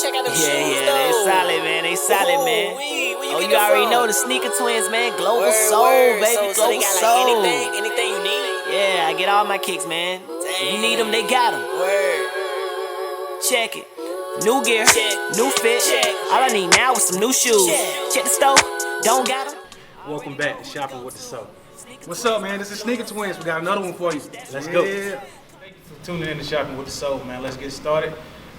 check out the shoes, They solid, man. They solid, man. Where You already know the sneaker twins, man. Global Soul, baby. So they Global got Soul. like anything you need. Yeah, I get all my kicks, man. If you need them, they got them. Word. Check it. New gear, Check. new fit. Check. All I need now is some new shoes. Check the store. Don't got them. Welcome back to Shopping with the Soul. What's up, man? This is Sneaker Twins. We got another one for you. Let's go. Thank you for tuning in to Shopping with the Soul, man. Let's get started.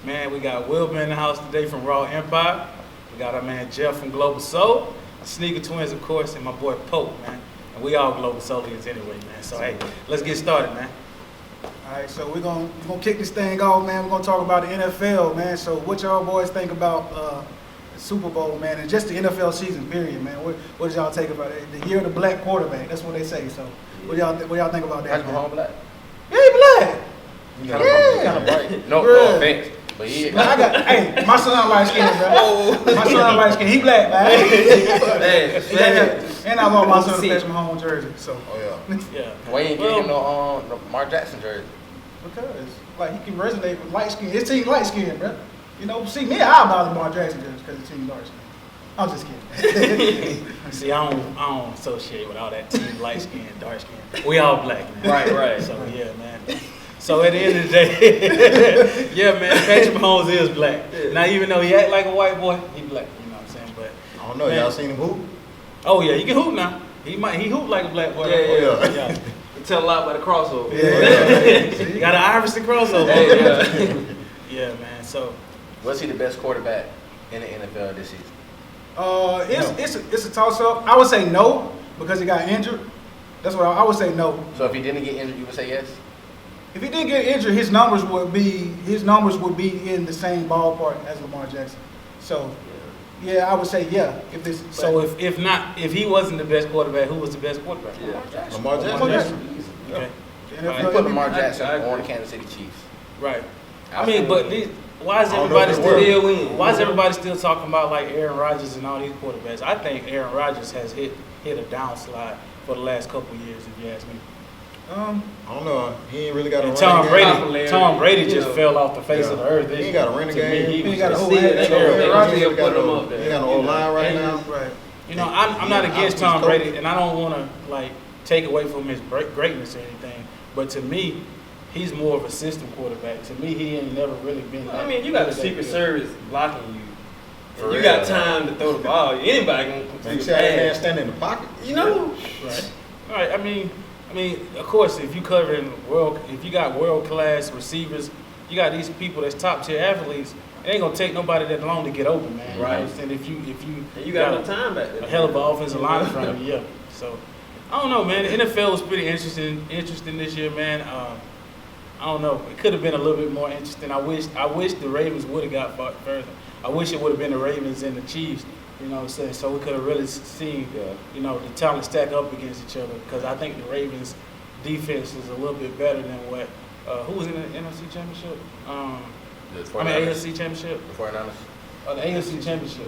Man, we got Wilbur in the house today from Raw Empire. We got our man Jeff from Global Soul. Sneaker Twins, of course, and my boy Pope, man. And we all Global Soulians anyway, man. So, hey, let's get started, man. All right, so we're gonna kick this thing off, man. We're gonna talk about the NFL, man. So what y'all boys think about the Super Bowl, man, and just the NFL season, period, man? What did y'all take about it? The year of the black quarterback. That's what they say. So what y'all think about that? Patrick Mahomes black. Yeah, he black. He kind of bright. No offense, but he. Hey, my son light skinned, bro. My son light skinned. He black, man. And I want my son to Patrick Mahomes jersey. So. Oh yeah. Yeah. Why you ain't get him no Mark Jackson jersey? Because like he can resonate with light skin. His team light skin, bro. You know, see me, I buy the Lamar Jackson jersey because the team dark skin. I'm just kidding. See, I don't associate with all that team light skin, dark skin. We all black, man. Right. So yeah, man. So at the end of the day, yeah, man, Patrick Mahomes is black. Now, even though he act like a white boy, he black. You know what I'm saying? But I don't know. man, Y'all seen him hoop? oh yeah, he can hoop now. He hoop like a black boy. Yeah. You tell a lot about the crossover. You got an Iverson crossover. Yeah, man. So Was he the best quarterback in the NFL this season? It's a toss up. I would say no because he got injured. That's what I would say no. So if he didn't get injured, you would say yes? If he didn't get injured, his numbers would be in the same ballpark as Lamar Jackson. So yeah, I would say yeah. If he wasn't the best quarterback, who was the best quarterback? Lamar Jackson. Lamar Jackson. Okay. You put Lamar Jackson on the Kansas City Chiefs. Right. I mean, but why is everybody still talking about like Aaron Rodgers and all these quarterbacks? I think Aaron Rodgers has hit a downslide for the last couple of years, if you ask me. I don't know. He ain't really got a And running game. Tom Brady just fell off the face of the earth. He ain't got a running game. He ain't got a whole He head. ain't got no O-line right now. Right. You know, I'm not against Tom Brady, and I don't want to like take away from his greatness or anything. But to me, he's more of a system quarterback. To me, he ain't never really been. I mean, you got the Secret Service blocking you. For You real. got time to throw the ball. Anybody gonna You complete see how that man pass. stand in the pocket? You know. Right. All right. I mean, of course, if you if you got world class receivers, you got these people that's top tier athletes. It ain't gonna take nobody that long to get open, man. Right. And if you And you got no time back there. a hell of an offensive line in front of you, yeah. So I don't know, man. The NFL was pretty interesting this year, man. I don't know. It could have been a little bit more interesting. I wish the Ravens would have got far further. I wish it would have been the Ravens and the Chiefs. You know what I'm saying? So we could have really seen, you know, the talent stack up against each other. Because I think the Ravens' defense is a little bit better than what. Who was in the NFC Championship? AFC Championship. The 49ers? Oh, the AFC Championship.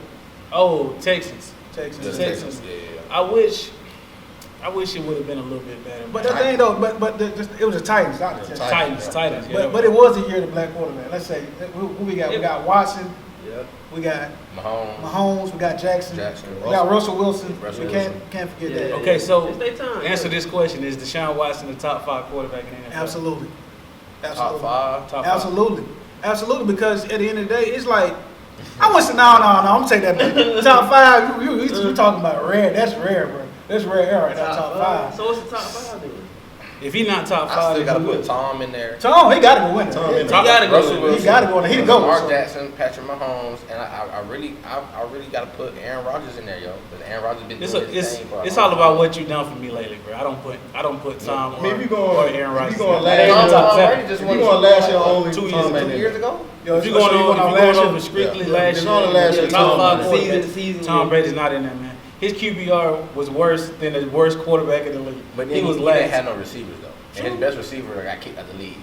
Oh, Texans. Texans. Texans. Yeah. I wish it would have been a little bit better. But the thing though, it was the Titans, not the Texans. Titans. Yeah. But it was the year of the black quarterback. Let's say who we got? We got Watson. Yep. We got Mahomes. We got Jackson. Jackson. We got Russell Wilson. Russell We Wilson. can't forget Yeah. that. Okay, so It's their time. answer this question: is Deshaun Watson the top 5 quarterback in the NFL? Absolutely. Top 5. Top 5. Absolutely. Because at the end of the day, it's like I want to no. I'm gonna take that back. Top 5. You talking about rare? That's rare, bro. That's rare air right now. Top 5. So what's the top 5 then? If he not top 5, I still got to who put would? Tom in there. Tom, he got to go win it. Tom in He gotta go. Russell Wilson. He got to go in there. He go. Lamar Jackson, Patrick Mahomes, and I really got to put Aaron Rodgers in there, yo. Because Aaron Rodgers been doing his thing for a It's long all about time. what you done for me lately, bro. I don't put Tom I mean, if you or going, Aaron if Rodgers. you going That ain't last, top Tom seven. Brady just if won you the going Super last year Bowl, only, Two Tom ain't 2 in years there. ago. Yo, If you're going over year. strictly Yeah. last It's year, only last year. top 5 the quarterback, season. Tom Brady's not in there, man. His QBR was worse than the worst quarterback in the league. But he then was he last. didn't have no receivers, though. And his best receiver got kicked out the league.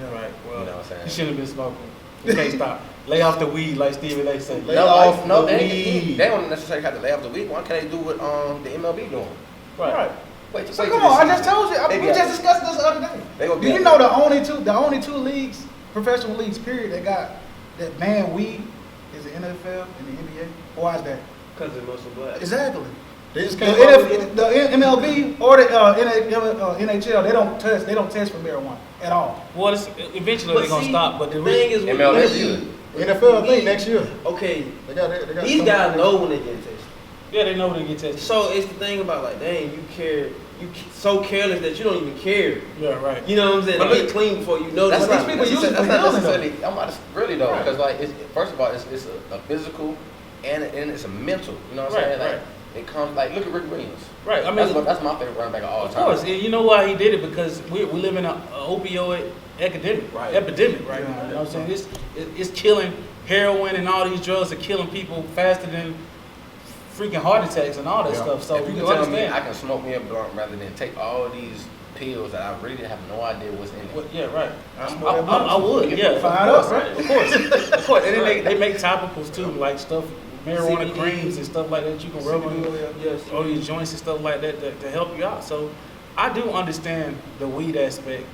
Right. Well, You know what I'm saying? he shouldn't have been smoking. He can't stop. Lay off the weed, like Stephen A. said. Lay off the They weed. don't necessarily have to lay off the weed. Why can't they do what the MLB doing? Right. Wait, So come on, I just told you. We just discussed this the other day. They gonna Do be you know the only two leagues, professional leagues, period, that ban weed is the NFL and the NBA? Why is that? Because they're mostly black. Exactly. They just The, can't. MLB or the NHL, they don't test for marijuana at all. Well, eventually But they're gonna see, stop. But the the thing is, with MLS weed, NFL, I think next year. okay, They got these guys know when they get tested. yeah, they know they get tested. So it's the thing about like, dang, you care, so careless that you don't even care. Yeah, right. You know what I'm saying? But They look- get clean before you know. That's this. not, people use it that's for not healing, necessarily. I'm about to really though, Right. because like, first of all, it's a physical and it's a mental. You know what I'm saying? Right, Like, it comes like, look at Rick Williams. Right. I mean, That's my favorite running back of all of time. course, and you know why he did it? Because we live in an opioid epidemic right now. You know what I'm saying? It's killing heroin and all these drugs are killing people faster than freaking heart attacks and all that stuff. So if you you can can tell me understand. I can smoke me a blunt rather than take all these pills that I really have no idea what's in it. Well, yeah, right. That's I would. Yeah, Find of course, out. right? Of course. And then they make topicals too, like stuff, marijuana CBD. creams and stuff like that. You can rub on Yes. all your joints and stuff like that to help you out. So I do understand the weed aspect,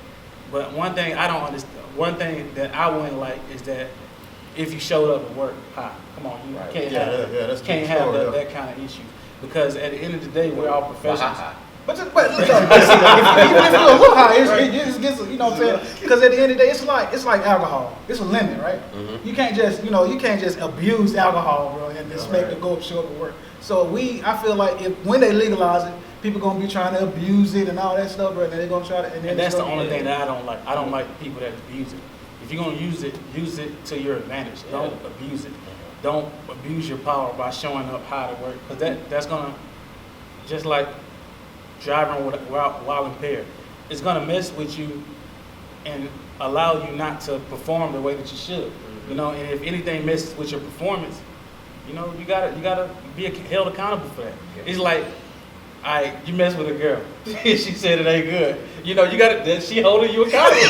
but one thing I don't understand, one thing that I wouldn't like is that if you showed up at work high, come on, you Right. can't Yeah, have yeah, that's can't the have story, that kind of issue because at the end of the day we're all professionals. But look, even if you look high, it gets, you know what I'm saying? Because at the end of the day, it's like alcohol. It's a limit, right? Mhm. You can't just abuse alcohol, bro, and expect to go show up at work. So I feel like when they legalize it, people gonna be trying to abuse it and all that stuff, bro. And they're gonna try to. And that's the only thing that I don't like. I don't like people that abuse it. If you're gonna use it to your advantage. Don't abuse it. Don't abuse your power by showing up high to work, because that's gonna, just like driving while impaired, it's gonna mess with you and allow you not to perform the way that you should. You know, and if anything messes with your performance, you know, you gotta be held accountable for that. It's like, you mess with a girl, she said it ain't good. You know, she holding you accountable,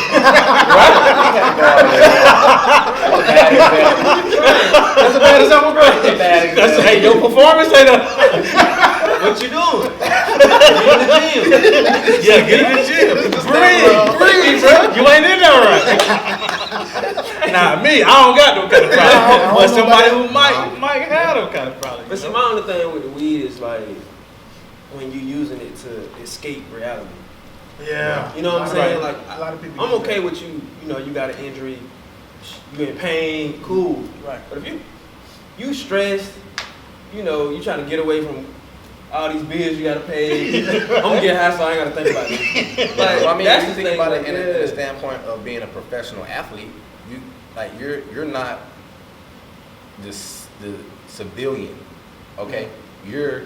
That's a bad example, bro. That's, hey, your performance ain't What you doing? Get in the gym. yeah, get in the gym. Breathe, bro. You ain't in there right. Nah, me, I don't got no kind of problem. But somebody who might have no kind of problem. But see, my only thing with the weed is like when you using it to escape reality. Yeah. You know what I'm saying? Right. Like, A lot of people I'm do okay that. with you. You know, you got an injury, you in pain, cool. Right. But if you stressed, you know, you trying to get away from all these bills you gotta pay. I'm gonna get high, so I ain't gotta think about it. Like, Well, I mean, that's if you the think thing, about it like, in yeah. the standpoint of being a professional athlete, you're not the civilian, okay? You're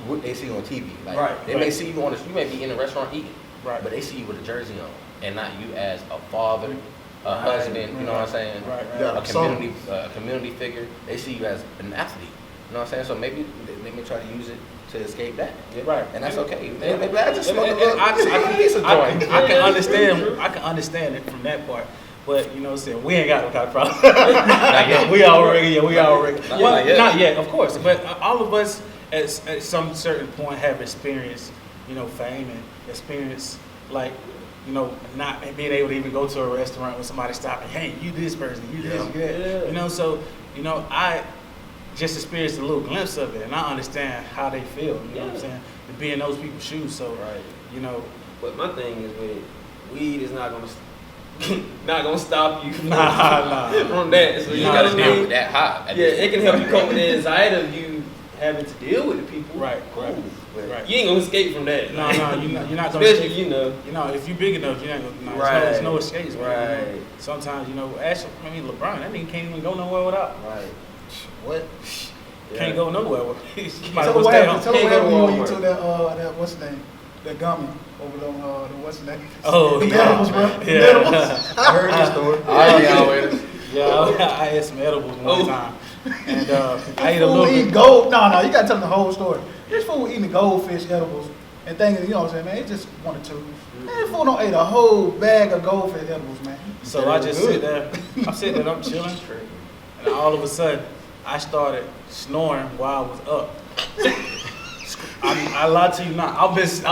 what they see on TV. Like, Right, they may see you you may be in a restaurant eating, Right. but they see you with a jersey on, and not you as a father, a Right, husband. You know what I'm saying? Right, You got A community figure. They see you as an athlete. You know what I'm saying? So maybe they may try to use it to escape that. Right. And that's okay. And- Maybe I just smoke a and little piece of joint. I can understand. I can understand it from that part. But you know what I'm saying? We ain't got no kind of problem. Not yet. We already. Not yet, of course. But all of us at some certain point have experienced, you know, fame and experience, like, you know, not being able to even go to a restaurant with somebody stopping, hey, you this person, you this, you that. Yeah. You know, so, you know, I just experienced a little glimpse of it, and I understand how they feel, you know what I'm saying, to be in those people's shoes. So, Right. you know, But my thing is with weed is not gonna stop you from, Nah. from that. So you You know gotta what I deal mean? with that high. Yeah, it can help you cope with the anxiety of you having to deal with the people. Right, right, But right. you ain't gonna escape from that. no, you're not gonna Especially, escape. you know. You know, if you're big enough, you're not gonna. Right. There's no escapes. Man. Right. You know, sometimes, you know, LeBron, that nigga can't even go nowhere without. Right. What? Can't go nowhere. You might as Tell well what stay happened. home. Tell Can't what go happened to when you Walmart. took that what's the name? That gummy over on the what's the name? Oh, the yeah. edibles, bro. The Yeah. edibles. I heard this story. Yeah, I had some edibles one Oh. time, and I ate a Fool little eating bit. gold. No, you gotta tell them the whole story. This fool eating the goldfish edibles and thinking, you know what I'm saying, man, it's just one or two. Man, this fool don't ate a whole bag of goldfish edibles, man. So I just sit there. I'm sitting there, I'm chilling, and all of a sudden, I started snoring while I was up. I lied to you not. I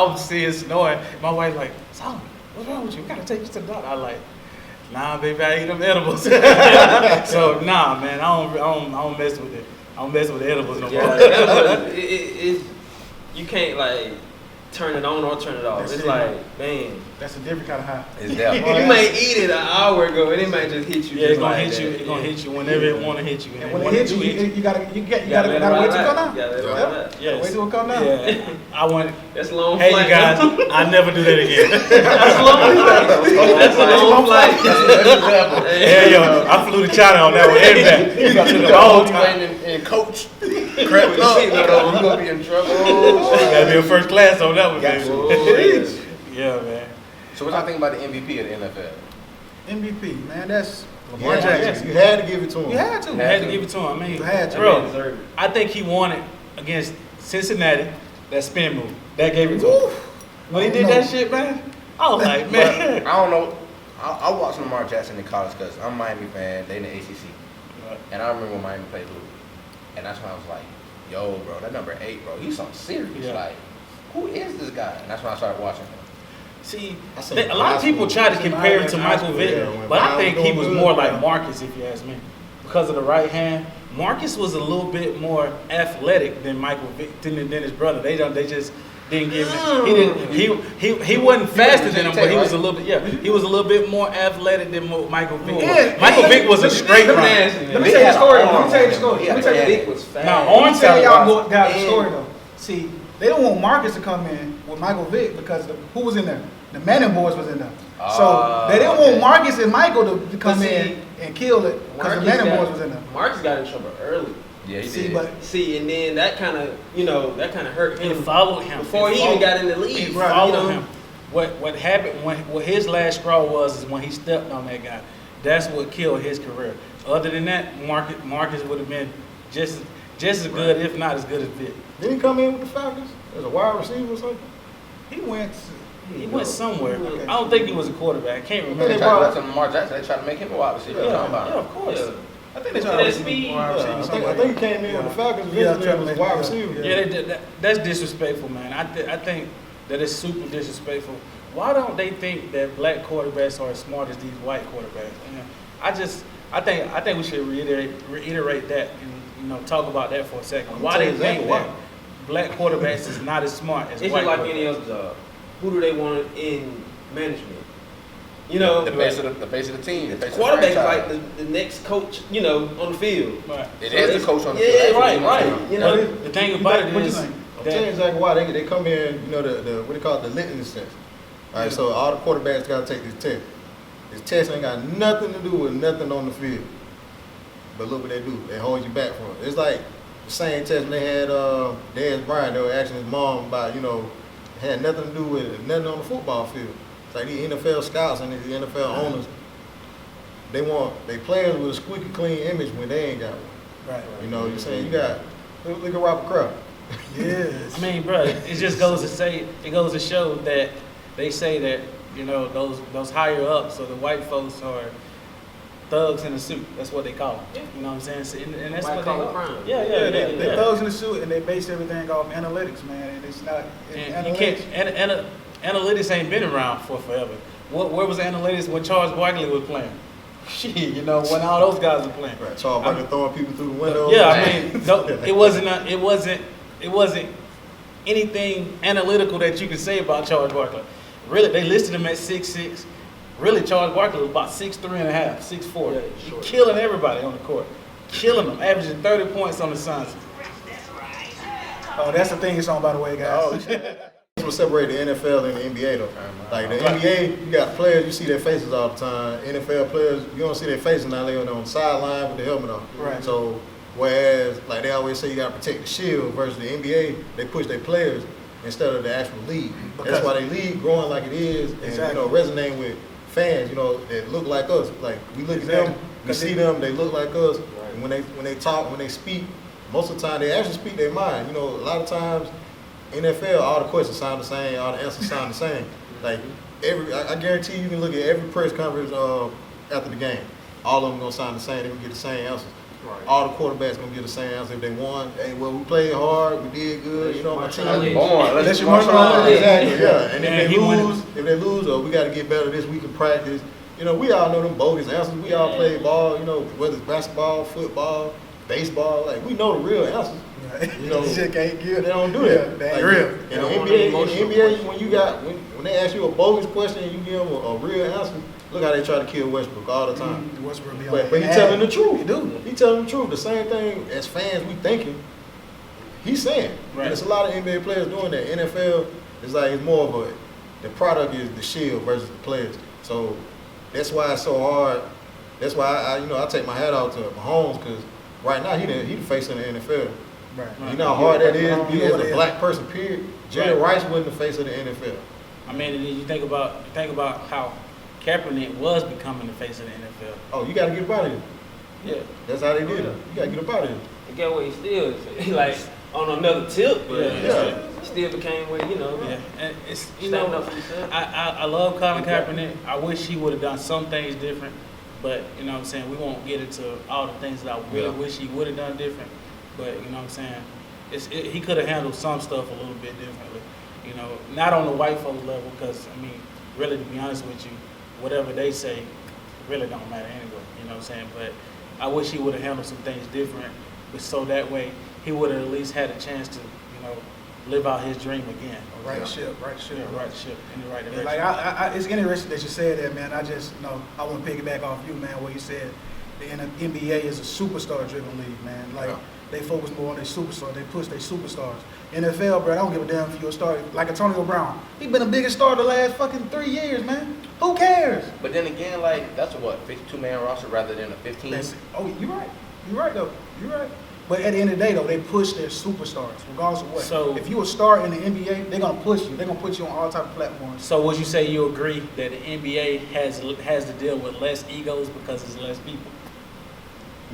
was seeing snoring. My wife like, Solomon, what's wrong with you? We gotta take you to the doctor. I like, Nah, baby, I eat them edibles. So nah, man, I don't mess with it. I don't mess with the edibles no more. Yeah, you can't like turn it on or turn it off. That's It's it. like, man, That's a different kind of high. It's there. you may eat it an hour ago and it might just hit you. Yeah, it's just gonna like hit you. that. It's gonna hit you whenever it want to hit you. And when when it hits do you, hit you gotta wait till it Yeah, come out. Yeah, let it ride out. Yes. Wait till it come down. Yeah, I want. That's a long Hey, flight. you guys, I never do that again. That's a long flight. That's a long flight. Yeah, yo, I flew to China on that one. And back. You got to the the whole whole time. and coach crept up. You gonna be in trouble. Gotta be a first class on that one, Got baby. you. Yeah, man. So what y'all think about the MVP of the NFL? MVP, man, that's Lamar Lamar Jackson. You had to give it to him. You had to. I had to give it to him. I mean, You had to. bro, Deserve it. I think he won it against Cincinnati. That spin move that gave it to him. When he did that shit, man, I was like, But man. I don't know. I watched Lamar Jackson in college because I'm a Miami fan. They in the ACC. And I remember when Miami played Louis. And that's when I was like, yo, bro, that number 8, bro, he's something serious. Yeah. Like, who is this guy? And that's when I started watching him. See, I seen a lot of people try to compare him to Michael Vick, yeah, when but I Miles think was he doing was good, more like yeah. Marcus, if you ask me, because of the right hand. Marcus was a little bit more athletic than Michael Vick, than his brother. They just didn't give him. He wasn't faster than him, but he was a little bit. Yeah, he was a little bit more athletic than Michael Vick. Yeah, Michael yeah, Vick was a straight Let me runner. ask you, Let me man. tell you the story. Let me tell you the story. Let me tell you Vic was fast. Now, Let me tell y'all Arm got the and- story though. See, they don't want Marcus to come in with Michael Vick because who was in there? The Manning boys was in there. So they didn't want Marcus and Michael to come But see, in and kill it because the Manning boys was in there. Marcus got in trouble early. Yeah, he See, did. but See, and then that kind of, hurt He him followed him before he even got in the league. He you followed know? him. What happened what his last straw was is when he stepped on that guy. That's what killed his career. Other than that, Marcus would have been just as good, if not as good as Vic. Didn't he come in with the Falcons as a wide receiver or something? he went. He went somewhere. Okay. I don't think he was a quarterback. I can't They remember. tried to Lamar Jackson. They tried to make him a wide receiver. Yeah, Talking about yeah, of course. Yeah. I think they Yeah, tried to that make speed. him wide Yeah, receiver, I something think like he came in with the Falcons Yeah, originally as a wide receiver. Yeah, that's disrespectful, man. I think that is super disrespectful. Why don't they think that black quarterbacks are as smart as these white quarterbacks? I think we should reiterate that and talk about that for a second. Why they think that black quarterbacks is not as smart as It's white just like any quarterbacks? other job. Who do they want in management? You know, the face of the team. The face of the quarterback's franchise. like the next coach, on the field. Right. It So is it's- the coach on the yeah, field. right, That's right. what You know, But the thing about it What you is think? I'm telling you exactly why they come in, the what they call it, the litmus test. All right, so all the quarterbacks got to take this test. This test ain't got nothing to do with nothing on the field. But look what they do. They hold you back from it. It's like the same test when they had Dez Bryant. They were asking his mom about, had nothing to do with nothing on the football field. It's like these NFL scouts and these NFL owners, they want their players with a squeaky clean image when they ain't got one. Right. You're saying you got, look at Robert Kraft. Yes. I mean, bro, it just goes to show that they say that those higher ups or the white folks are thugs in a suit. That's what they call them. You know what I'm saying? So, and that's White what collar they crime. Yeah, They thugs in the suit and they base everything off analytics, man. And it's not And you can't. Analytics ain't been around for forever. Where was analytics when Charles Barkley was playing? Shit, when all those guys were playing. Right, Charles Barkley throwing people through the window. Yeah, I mean, no, it wasn't anything analytical that you can say about Charles Barkley. Really, they listed him at 6'6". Really, Charles Barkley was about 6'3.5", 6'4". Yeah, He short. killing everybody on the court, killing them, averaging 30 points on the Suns. Oh, that's the thing song, by the way, guys. That's what separates the NFL and the NBA though. Like the NBA, you got players, you see their faces all the time. NFL players, you don't see their faces now. They're on the sideline with the helmet on. Right. So whereas like they always say you got to protect the shield versus the NBA, they push their players instead of the actual league. That's why they league growing like it is, and Exactly. resonating with fans. That look like us. Like we look at them, we see them, they look like us. And when they talk, when they speak, most of the time they actually speak their mind. A lot of times. NFL, all the questions sound the same, all the answers sound the same. Like I guarantee you can look at every press conference after the game. All of them gonna sound the same. They gonna get the same answers. Right. All the quarterbacks gonna get the same answer if they won. Hey, well, we played hard, we did good. My team. Born. Unless you march around. Exactly. Yeah. And Yeah, if he they won lose, we got to get better this week in practice. You know, we all know them bogus answers. We all play ball, you know, whether it's basketball, football, baseball. Like, we know the real answers. You know, shit can't they give. don't do that. They ain't Like, real. In They the don't want NBA, an emotional when you got when they ask you a bogus question and you give them a real answer, look how they try to kill Westbrook all the time. Westbrook be on But that. he telling the truth. He do. He telling the truth. The same thing as fans we thinking. He's saying. Right. And there's a lot of NBA players doing that. NFL is like it's more of a the product is the shield versus the players. So that's why it's so hard. That's why I take my hat off to Mahomes because right now he the face of the NFL. Right. You know how hard that is You to be know as what it a is. black person. Period. Jerry Right. Rice wasn't the face of the NFL. I mean, and then you think about how Kaepernick was becoming the face of the NFL. Oh, you got to get up out of here. Yeah. That's how they did it. You got to get up out of here. And get what he still like on another tip, but Yeah. he still became what you know. Yeah, and it's you Stand know up for yourself. I love Colin Exactly. Kaepernick. I wish he would have done some things different, but you know what I'm saying, we won't get into all the things that I really Yeah. wish he would have done different. But you know what I'm saying, he could have handled some stuff a little bit differently. You know, not on the white folks level, because I mean, really to be honest with you, whatever they say really don't matter anyway. You know what I'm saying? But I wish he would have handled some things different, but so that way he would have at least had a chance to, you know, live out his dream again. Right ship, right ship. Yeah, right ship in the right Yeah, direction. like I, it's interesting that you said that, man. I just, you know, I want to piggyback off you, man. Where you said the NBA is a superstar-driven league, man. Like Yeah. they focus more on their superstar. They push their superstars. NFL, bro, I don't give a damn if you're a star. Like Antonio Brown, he been the biggest star the last fucking 3 years, man. Who cares? But then again, like that's a 52-man roster rather than a 15. Oh, you're right. You're right though. You're right. But at the end of the day, though, they push their superstars, regardless of what. So- if you a star in the NBA, they're gonna push you. They're gonna put you on all type of platforms. So would you say you agree that the NBA has to deal with less egos because there's less people?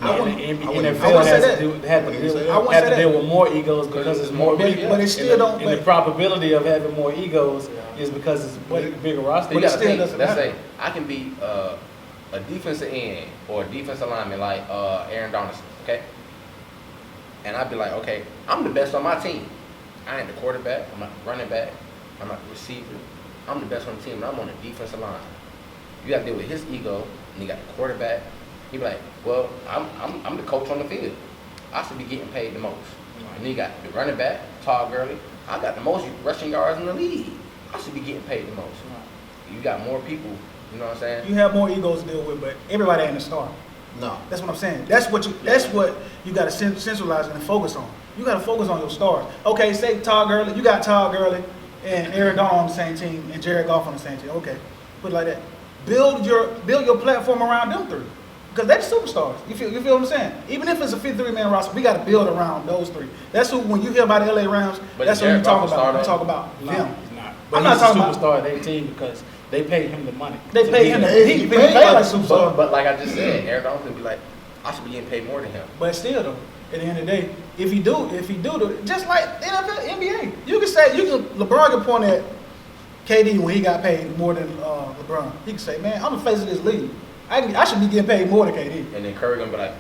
I And wouldn't- the I wouldn't NFL say has that. to I wouldn't say that. I wouldn't have say to deal that. with more egos because it's more big, people. yeah. But it still don't. And the But, probability of having more egos is because it's a bigger roster. You But it gotta still think. doesn't Let's matter. say I can be a defensive end or a defensive lineman like Aaron Donaldson, okay? And I'd be like, okay, I'm the best on my team. I ain't the quarterback. I'm not the running back. I'm not the receiver. I'm the best on the team, and I'm on the defensive line. You got to deal with his ego, and you got the quarterback. He be like, well, I'm the coach on the field. I should be getting paid the most. And then you got the running back, Todd Gurley. I got the most rushing yards in the league. I should be getting paid the most. You got more people, you know what I'm saying? you have more egos to deal with, but everybody ain't a star. No. That's what I'm saying. That's what you got to centralize and focus on. You got to focus on your stars. Okay, say Todd Gurley. You got Todd Gurley and Aaron Donald on the same team and Jared Goff on the same team. Okay, put it like that. Build your platform around them three. Because they're the superstars. You feel what I'm saying? Even if it's a 53-man roster, we got to build around those three. That's who, when you hear about the LA Rams, But that's who Jared you talk Goff about. a You star, talk about No, them. he's not. I'm But not he's a talking about- superstar of their team because they paid him the money. They to pay be him. there. He paid like a superstar. But like I just said, Aaron Donaldson be like, I should be getting paid more than him. But still, though, at the end of the day, if he do, just like NFL, NBA, you can LeBron can point at KD when he got paid more than LeBron. He can say, man, I'm the face of this league. I should be getting paid more than KD. And then Curry gonna be like,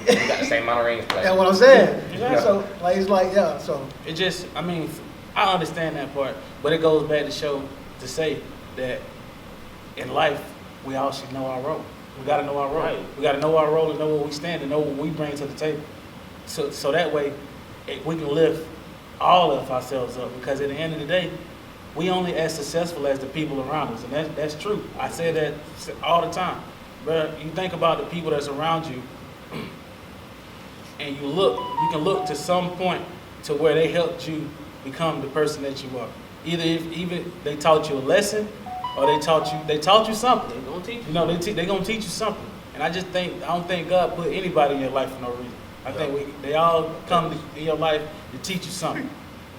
you got the same amount of rings played. That's what I'm saying. Yeah. So, like, it's like, yeah, so. It just, I mean, I understand that part, but it goes back to say that in life, we all should know our role. We got to know our role. Right. We got to know our role and know what we stand and know what we bring to the table. So that way, we can lift all of ourselves up, because at the end of the day, we only as successful as the people around us, and that's true. I say that all the time. But you think about the people that's around you, and you can look to some point to where they helped you become the person that you are. Even they taught you a lesson, or they taught you something. They gonna teach you. You know, they gonna teach you something. And I don't think God put anybody in your life for no reason. I think they all come in your life to teach you something.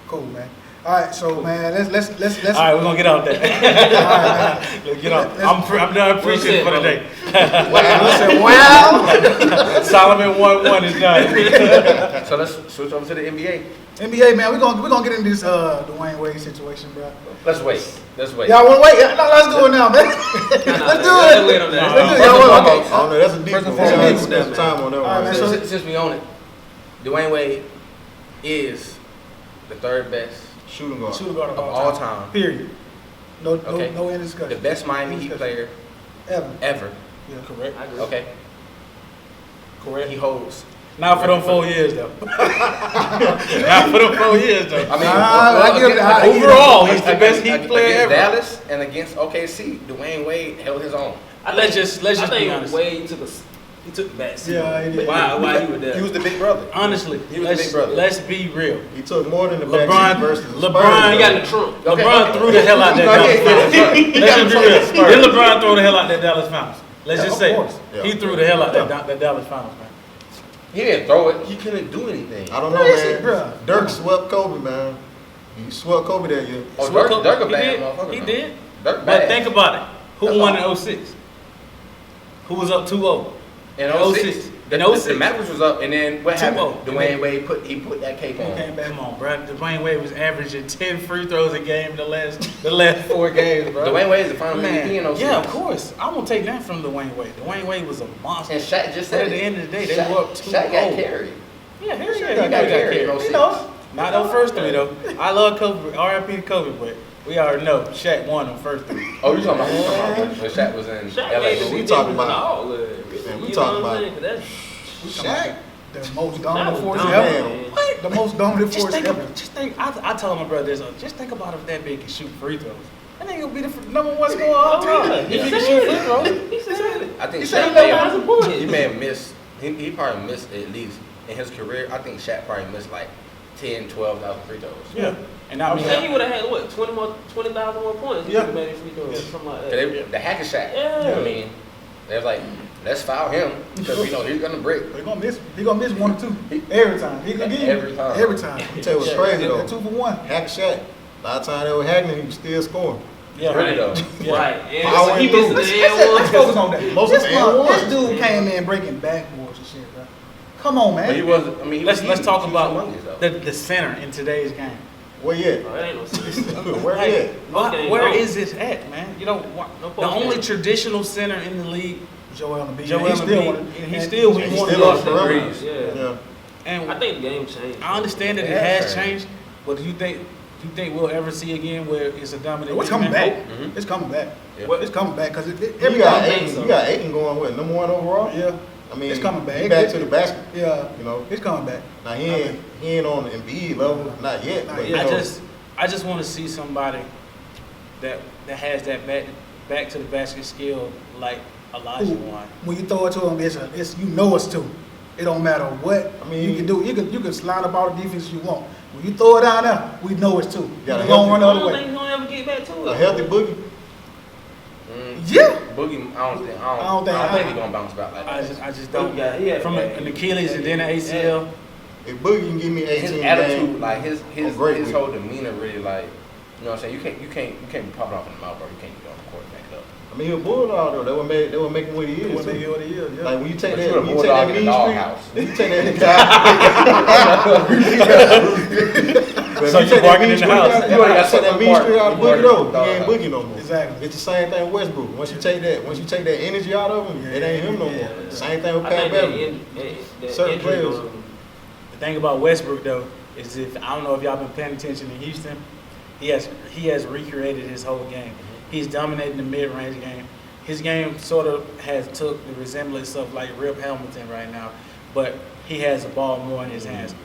Cool, man. All right, so, man, let's. All right, we're gonna get off that. Let's get off. I'm done preaching for the day. Listen, wow. Solomon 1-1 is done. So let's switch over to the NBA. NBA, man, we're gonna get into this Dwayne Wade situation, bro. Let's wait. Y'all want to wait? No, let's do it now, man. Let's do it. Wait on that. Let's do it. First Y'all and want- foremost, I don't know. That's a deep First one. and foremost, Spend some time on that All right, one. man, man. so- Since we own it, Dwayne Wade is the third best Shooting guard. Shooting guard of all time, Period. No Okay. end the discussion. best Miami No Heat discussion. player Ever. Yeah. Correct. I agree. Okay. Correct. He holds. Not for them 4 years though. Not for them 4 years though. I mean, I give it a- I give it a- Overall, he's the best Heat player against ever. Dallas and against OKC, Dwayne Wade held his own. Let's just I be think honest. Wade took the back seat. Yeah, he did. Why he was there? He was the big brother. Honestly, He was the big brother. let's be real. He took more than the LeBron- back seat versus the LeBron- Spurs, He got though. in the trunk. Okay, LeBron okay. threw the hell out that No, Dallas yeah, Finals. yeah. Let's just be real. Spurs. Didn't LeBron throw the hell out that Dallas Finals? Let's Yeah, just of say course. Yeah. he threw the hell out Yeah. that Dallas Finals, man. He didn't throw it. He couldn't do anything. I don't know, Yes, man. bruh. Dirk swept Kobe, man. He swept Kobe that year. Oh, Swear Dirk Kobe- a bad he motherfucker. did. He man. did. Dirk But bad. think about it. Who That's won all. in 06? Who was up 2-0? In 06. 06. In The 06. Mavericks was up, and then what happened? 2-0. Dwayne Wade put that cape on. Came back. Come on, bro. Dwayne Wade was averaging 10 free throws a game the last 4 games, bro. Dwayne Wade is the final Man, MVP in 06. yeah, of course. I won't take that from Dwayne Wade. Dwayne Wade was a monster. And Shaq just But said at the it. end of the day, they Shaq- were up 2-0. Shaq got carried. Yeah, hell Shaq yeah, got he got carried carried. in He 06. knows. Not those first 3 though. I love Kobe. R.I.P. to Kobe, but we already know Shaq won them first 3. Oh, you talking about when Shaq was in Shaq LA? made the we big talking difference about- in all of it. Man, we You talking know what I'm about- saying? 'Cause Shaq? The most dominant Shaq force was ever. dominant. What? The most dominant Just force think, ever. I told my brother this, just think about if that big can shoot free throws. That nigga be the number 1 scorer all time. If he can shoot free throws. He said it. I think He said Shaq he may got have, 1,000 points. he may have missed. He probably missed at least in his career. I think Shaq probably missed like 10, 12,000 free throws. Yeah. And I I'm mean, saying he would have had what 20,000 more points. He Yeah. would have made it free throws, something like 'Cause that. they, the hacker Shaq. Yeah. I mean, they was like, let's foul him because we know he's gonna break. He gonna miss 1 or 2 every time. He gonna give you Every time. Every time. I'll tell you what's crazy Yeah, though. 2 for 1. Hack Shaq. A lot of times they were hacking and he was still scoring. yeah. Really though. Yeah. Right. And Power he and missed through. the Let's and focus one. on that. Most this, of them this won. dude came in breaking backboards and shit, bro. Come on, But he man. was. I mean, he Let's was, let's talk he was about humongous, though. the center in today's game. Where you at? Bro, that ain't no sense. Where Like, you at? Okay, where no. is it at, man? You know, No the post only game. traditional center in the league, Joel Embiid. Joel He still Embiid, wanted- and he still we He's want still on to the go. perimeter. Yeah. Yeah. And I think the game changed. I understand that it It has has changed, but do you think we'll ever see again where it's a dominant? It's coming man? back. Mhm. It's coming back. Yeah. It's coming back because You every got time. Aiton. You got Aiton going with number 1 overall. Yeah, I mean, it's coming back. He back to the basket. Yeah, You know. it's coming back. Now he ain't on the Embiid level, not yet. Not But, yet. you know, I just want to see somebody that has that back to the basket skill like Elijah Who, Wan. when you throw it to him, it's you know it's two. It don't matter what. I mean, you can do. You can slide up all the defense you want. When you throw it down there, we know it's two. Got a We're gonna run the I other don't way. think he's gonna ever get back to it. a healthy boogie. Yeah. Boogie, I don't think he's gonna bounce back like I that. just don't. Yeah, he had From bad. an Achilles and then an ACL. If Boogie can give me 18 His games, attitude, like his I'm great his with whole demeanor, really like, you know what I'm saying. You can't be popping off in the mouth, bro. You can't be on the court and back it up. I mean, he a bulldog though. They would make him what he is. What they too. get, what he is. Yeah. Like when you take But that, you a when you take that bulldog in mean a street, doghouse. when you take that. But So if you take that walking mean in the street house. out- You You already gotta got take that something mean apart. street out of You already Boogie though. got He ain't dog Boogie no more. Exactly. It's the same thing with Westbrook. Once you take that energy out of him, it ain't him no more. Yeah. Same thing with I Pat think Beverly. that Certain injury players. gonna- The thing about Westbrook though is if I don't know if y'all been paying attention in Houston, he has recreated his whole game. He's dominating the mid-range game. His game sort of has took the resemblance of like Rip Hamilton right now, but he has the ball more in his hands,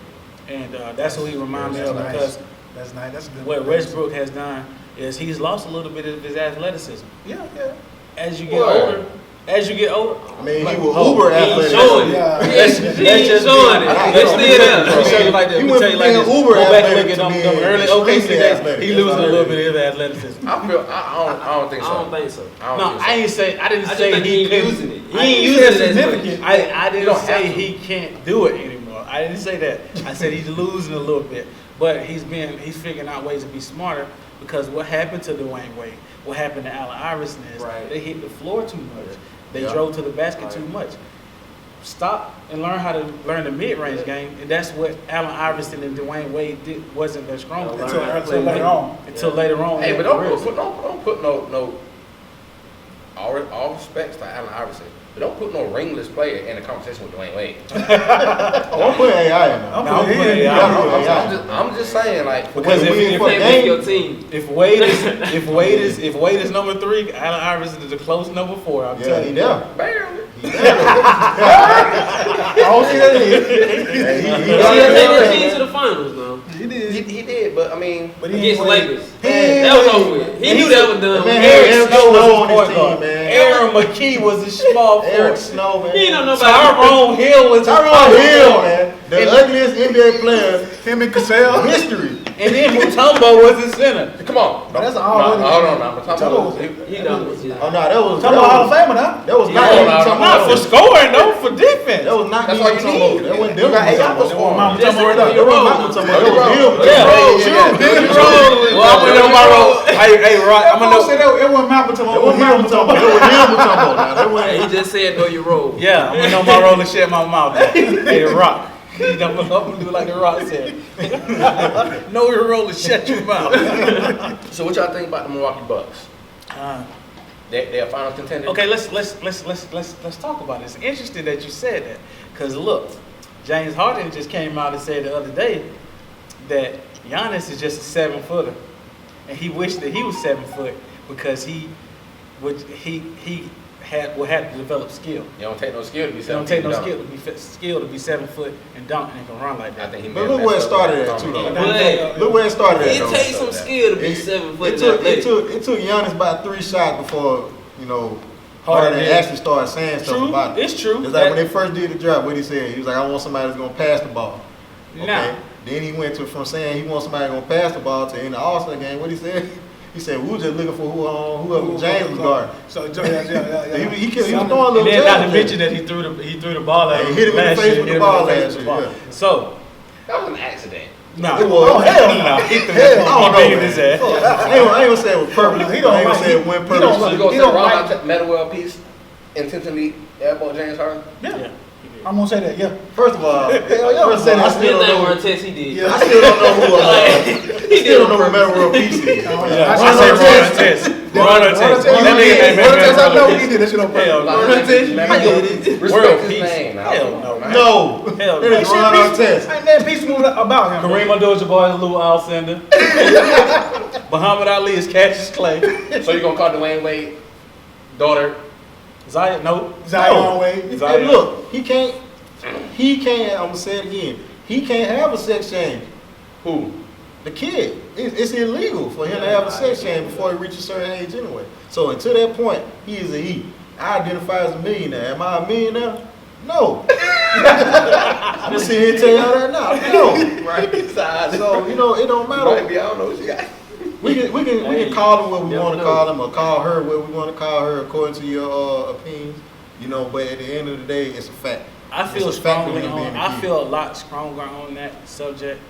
and that's what he reminds me That's of nice. because That's nice. That's a good. what Westbrook has done is he's lost a little bit of his athleticism. Yeah, yeah. As you get Word. older, I mean, like, he was oh, uber he ain't athletic. showing it. Yeah. Let's He just ain't showing it. I- They still there. Let me show you like this. He Let me went tell you from like being this. uber Go back and athletic look at to them being early extremely OKC days. athletic. He That's losing a all little it bit of his athleticism. I don't think so. I don't think so. I don't No, think so. I didn't I just say think he he ain't couldn't. using it. He I ain't didn't using say it as significant. much. I You didn't don't have say to. he can't do it anymore. I didn't say that. I said he's losing a little bit, but he's figuring out ways to be smarter because what happened to Dwayne Wade, what happened to Allen Iverson is Right. they hit the floor too much. They Yeah. drove to the basket Right. too much. Stop and learn how to learn the mid-range game, and that's what Allen Iverson and Dwayne Wade wasn't their strong They'll point. learn how to Until play later on. Until Yeah. later on. Hey, in but their don't careers. put no. All respects to Allen Iverson. But don't put no ringless player in a conversation with Dwayne Wade. Oh, I'm putting AI in there. I'm No, I'm putting putting him. AI. I'm just saying, like, Because When we if for Can't game- make your team. If Wade is number 3, Allen Iverson is a close number 4. I'm Yeah, telling he you. there. barely. He there. I don't see that. He He there. took the team to the finals, though. He did. He did, but I mean, But he Against ain't Lakers. Hey, That was over with. He knew that was done. Man, Eric Eric Snow Snow was on his point his guard. team, man. Aaron McKee was a small Eric forward. Snow, man. He ain't know nobody. Tyrone Hill was a Tyrone small Hill, forward. man. The ugliest NBA player Him and Cassell. in history. And then Mutombo was the center. come on. But that's No, all no, really- hold on now. I'm talking Mutombo about He done with it. Oh no, that was Talking about Hall of Famer now. That was not No, him no, talking Not about. for scoring, though, for defense. That was not That's him all you talking need. about. That wasn't You them got talking AI about. for scoring. Mama Just talking about know That your was role. not talking about. That was him. Yeah. Yeah. Well, I'm gonna know my role. Hey, Rock, I'm gonna said know. that it wasn't Malcolm talking That about. was him talking about. That was him talking about. Now, that Hey, wasn't. he just said know your role. Yeah, I'm gonna know my role and shut my mouth. Hey, Rock. I'm gonna do like the Rock said. Know your role and shut your mouth. So what y'all think about the Milwaukee Bucks? They're a final contender. Okay, let's talk about it. It's interesting that you said that, because look, James Harden just came out and said the other day that Giannis is just a 7-footer, and he wished that he was 7 foot because he would have to develop skill. You don't take no skill to be It don't take no 17 skill to be 7 foot and dunk and can run like I that. think he But may look have where it messed up started with at, too, Tommy. though. But Look where it started at. it though. takes some skill to be 7 foot. It took Giannis about 3 shots before, Harden did. actually started saying stuff True, about it. it's true. It's like when they first did the draft, what he said, he was like, I want somebody that's gonna pass the ball. Okay. Nah. Then he went from saying he wants somebody gonna pass the ball to in the All-Star game, what he said? He said, we were just looking for whoever James was guarding. So yeah. He was throwing a And little then not to jab mention that he threw the ball at Yeah, him he hit him in the last face year, with the hit him in ball face last with year, the yeah. So, That was an accident. nah. It was. Oh, hell no. Nah, he threw Hell, that. I don't He know, beat man. his ass. I ain't gonna say it was purpose. He don't I ain't gonna like- say it went he purpose. don't So like- you gonna He say don't Ron like- Meadowell piece intentionally elbowed James Harden? Yeah. I'm gonna say that. Yeah. First of all, yeah. first of all, I His still name don't were know. a test he did. I still don't know who. He Still don't did know who Metal World Peace is. Yeah, I I say know Ron Artest. Artest. Ron Ron Artest. Artest. That nigga name Ron Artest, I know ain't he did that shit on Hell purpose. no. Ron Artest, Man, Respect World his peace. name. now. Hell no. Man. No, Hell it no. is Ron Artest. Ain't that piece moving about him? Kareem Abdul-Jabbar is Lou Alcindor. Muhammad Ali is Cassius Clay. So you gonna call Dwayne Wade daughter? Zion, no. Zion Wade. Hey, look, he can't. I'm gonna say it again. He can't have a sex change. Who? The kid, it's illegal for him to have a sex change before he reaches a certain age anyway. So until that point, he is a he. I identify as a millionaire. Am I a millionaire? No. I'm gonna sit here and tell y'all that now. No. Right. So it don't Might matter. be, I don't know what you got. We can call him what we Never want to know. call him, or call her what we want to call her according to your opinions. But at the end of the day, it's a fact. I feel It's a fact strongly of him being on. a I kid. feel a lot stronger on that subject,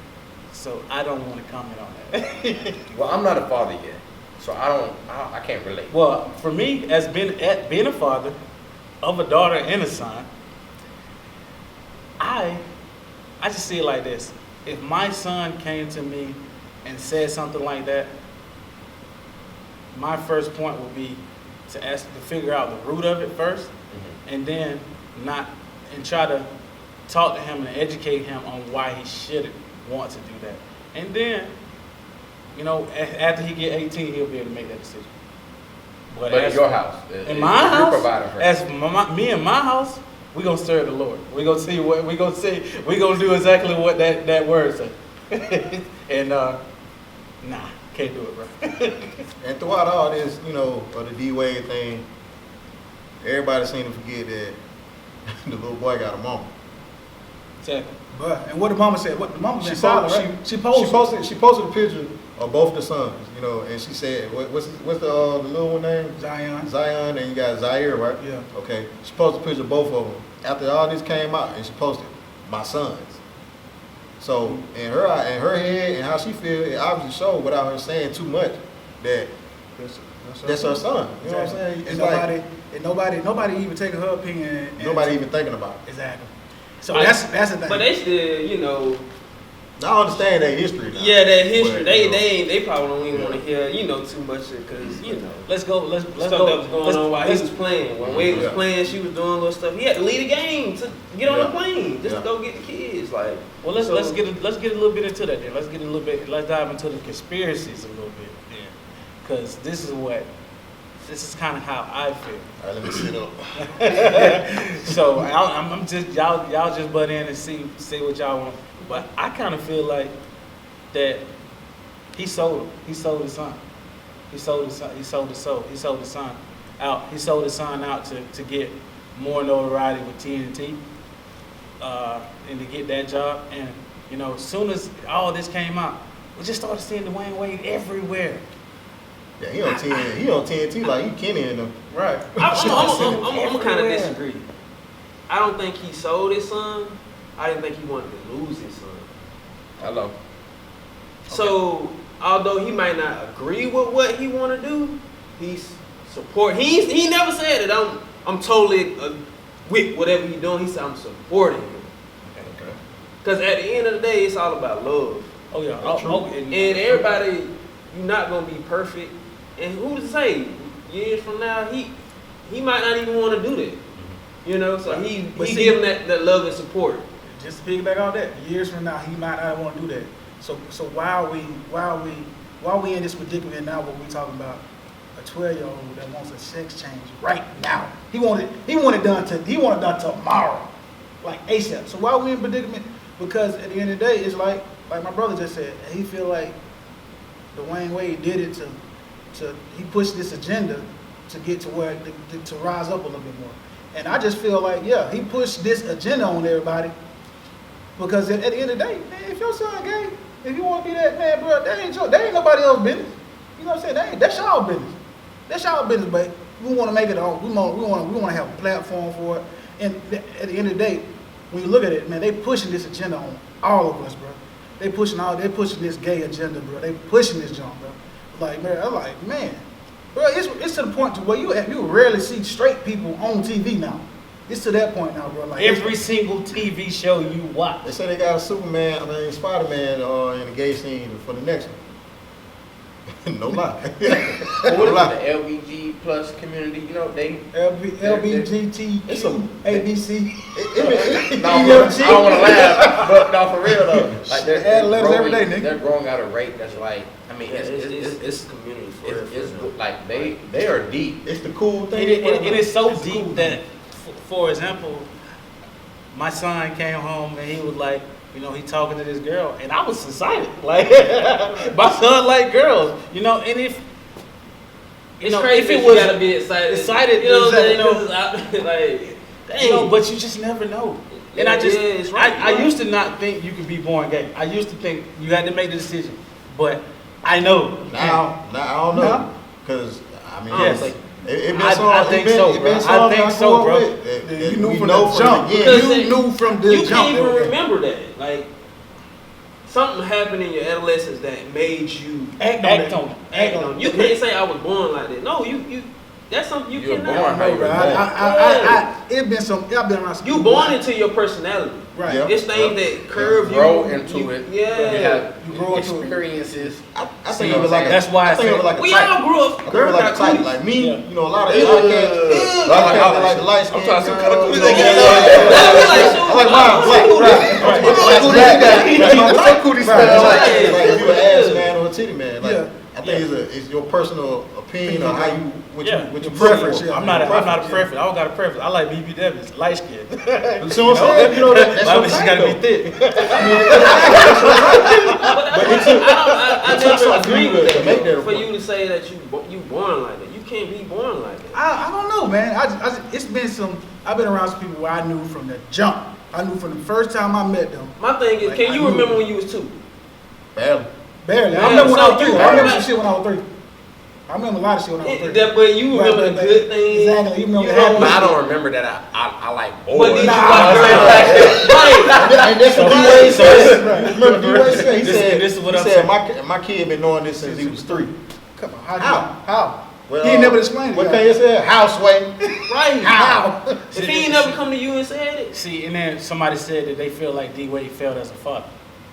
so I don't want to comment on that. Well, I'm not a father yet, so I can't relate. Well, for me, as being a father of a daughter and a son, I just see it like this: if my son came to me and said something like that, my first point would be to figure out the root of it first, and then try to talk to him and educate him on why he shouldn't want to do that. And then, after he get 18, he'll be able to make that decision. But in your house, in my house, you're providing for him. as me in my house, we gonna serve the Lord. We gonna see what we gonna see. We gonna do exactly what that word says. And nah, can't do it, bro. And throughout all this, of the D-Wade thing, everybody seemed to forget that the little boy got a mama. Exactly. But and what the mama said? What the mama She been silent, posted, right? she posted a picture of both the sons, and she said, what's the little one name? Zion. Zion, and you got Zaire, right? Yeah. Okay. She posted a picture of both of them. After all this came out, and she posted, my sons. So in her head and how she feel, it obviously showed without her saying too much that that's her son. You know what I'm saying? And It's like nobody even taking her opinion. And nobody even thinking about it. Exactly. So But- that's the thing. But they still, I understand that history now. Yeah, that history. But, They probably don't even Yeah. want to hear too much because Let's go. Let's stuff go. that was going on while he was playing. When Wade was Yeah. playing, she was doing little stuff. He had to leave the game to get on the Yeah. plane just Yeah. to go get the kids. Like, Well, let's So- get a little bit into that then. Let's dive into the conspiracies a little bit then, because this is kind of how I feel. All right, let me sit up. So I'm just y'all just butt in and see what y'all want. But I kind of feel like that he sold him. He sold his son. He sold his son. He sold his soul. He sold his son out. He sold his son out to get more notoriety with TNT and to get that job. And as soon as all this came out, we just started seeing Dwayne Wade everywhere. Yeah, he on TNT like he Kenny in them. Right. I'm kind of Everywhere. disagree. I don't think he sold his son. I didn't think he wanted to lose his son. Hello. So although he might not agree with what he want to do, he's support. He never said that I'm totally with whatever he's doing. He said I'm supporting him. Okay. Because at the end of the day, it's all about love. Oh yeah. That's true. And everybody, you're not gonna be perfect. And who to say? Years from now, he might not even want to do that. So he But see- give him that love and support. Just to piggyback on that, years from now he might not want to do that. So why are we in this predicament now? What we talking about? A 12-year-old that wants a sex change right now. He want it done tomorrow, like ASAP. So why are we in predicament? Because at the end of the day, it's like my brother just said. He feel like Dwayne Wade did it to he pushed this agenda to get to where to rise up a little bit more. And I just feel like he pushed this agenda on everybody. Because at the end of the day, man, if your son gay, if you want to be that man, bro, that ain't nobody else's business. You know what I'm saying? That's y'all business. That's y'all business, but we want to make it all. We want to have a platform for it. And at the end of the day, when you look at it, man, they pushing this agenda on all of us, bro. They pushing this gay agenda, bro. They pushing this junk, bro. Man, bro, it's to the point to where you rarely see straight people on TV now. It's to that point now, bro. Like Every single TV show you watch. They say they got a Spider-Man in the gay scene for the next one. No lie. But what about the LBG plus community? They. LBGT, It's a- ABC. No, I don't want to laugh, but no, for real though. Like Add letters every day, nigga. They're growing at a rate that's like, It's community for real. it's like they are deep. It's the cool thing. It is so deep that, for example, my son came home and he was like, he talking to this girl, and I was excited. Like, my son like girls, and if It's if crazy that it you was gotta be excited. excited, You know what I'm saying? exactly, 'Cause like, dang. but you just never know. And Yeah, it's right. I used to not think you could be born gay. I used to think you had to make the decision, but I know Now I don't know, Now? because Yes. It been I songs- think it been- so, it bro. been I songs think I so, grew up bro. with that You knew we from know the from jump. the Because beginning. You knew from the You jump. can't even that was gay. remember that. Like, something happened in your adolescence that made you Act Act on on it. act on. You can't say I was born like that. No, you. That's something you You were cannot. born how you were born. I've been around some You people- born into your personality. Right. Yeah. It's things that curve you. Grow into it. Yeah. You have You grow into it. experiences. I See think what it was I'm like That's why I I think it was said- like a We type. all grew I up. think it Girls was like got a type. cooties. Like me, Yeah. a lot of Yeah. cats. Yeah. A lot of cats like the light skin. I'm trying to see what kind of cooties they Yeah. get. I like mine black. Right. What's up, cootie style? Like if you an ass man or a titty man. Like Yeah. I think it's your personal opinion on how you what you Preference, for. yeah. I'm not a Preference, preference. I don't got a preference. I like BBWs, light skin. You see what I'm saying? You know that's Why your would she thing, gotta though. be thick? I It took never something agree for you with to make that that. a For point. you to say that you born like that, you can't be born like that. I don't know, man. It's been I've been around some people where I knew from the jump. I knew from the first time I met them. My thing is, Like, can I you knew. remember when you was 2? Barely. Barely. Yeah, I remember when I so was 3. you I remember remember- some shit when I was 3. I remember a lot of shit when I was 3. But you remember the good things. Exactly. You remember the know happy But I shit. don't remember that I like boys. But did you Nah, watch nah, girls like that? And that's what So- D-Wade so said. this- Remember D-Wade said? He this- said, this is what he I'm said saying. my kid been knowing this since he was 3. Come on. How? Well, He ain't never explained it. What Kanye said? Houseway. Right. How? If he ain't never come to you and said it, See, and then somebody said that they feel like D Wade failed as a father.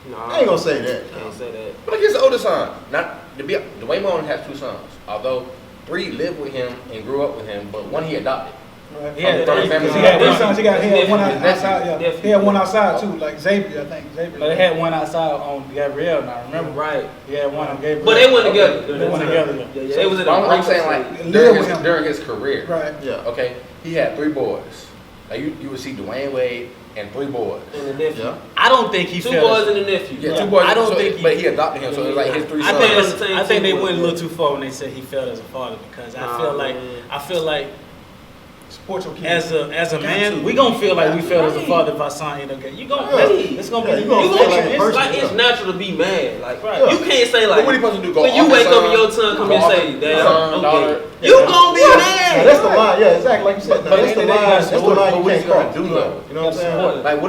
Nah, I ain't gonna say that. Can't say that. But his older son, not Dwayne only has 2 sons. Although 3 lived with him and grew up with him, but one he adopted. Right. He had From the three. family. He had 3 sons. He had one His outside. nephew. Yeah. He had one outside too, like Xavier, I think. Xavier. No, they had one outside on Gabrielle. Now remember, Right. he had one on Gabrielle. But they went together. They went together. Yeah, they was in But a I'm saying like Live with him. during his career. Right. Yeah. Okay, he had 3 boys. Like you would see Dwayne Wade and 3 boys. And the nephew. Yeah. I don't think he 2 felt boys as- and the nephew. Yeah, Right. 2 boys. I don't so- think but he adopted him, so it was like his 3 I sons. think on the same I think they team went a with little too far when they said he felt as a father because Nah, I feel like Support your kids. as a Got man, to. we gonna feel like we Got felt as a Right. father if our son end up getting. You gonna Yeah. it's gonna Yeah, be you gonna You feel gonna, like a it's person, like it's yeah. natural to be mad. Like Right. you can't say But like what he supposed to do? Go when you off wake his up and son, your son come go and off say, his "Damn, son, I'm daughter." gay." You gonna be Yeah, mad. that's the line. Yeah, exactly. Like you said. But That's the line. That's the line But you what is can't he gonna cross. do though? You know what I'm saying? Support. Like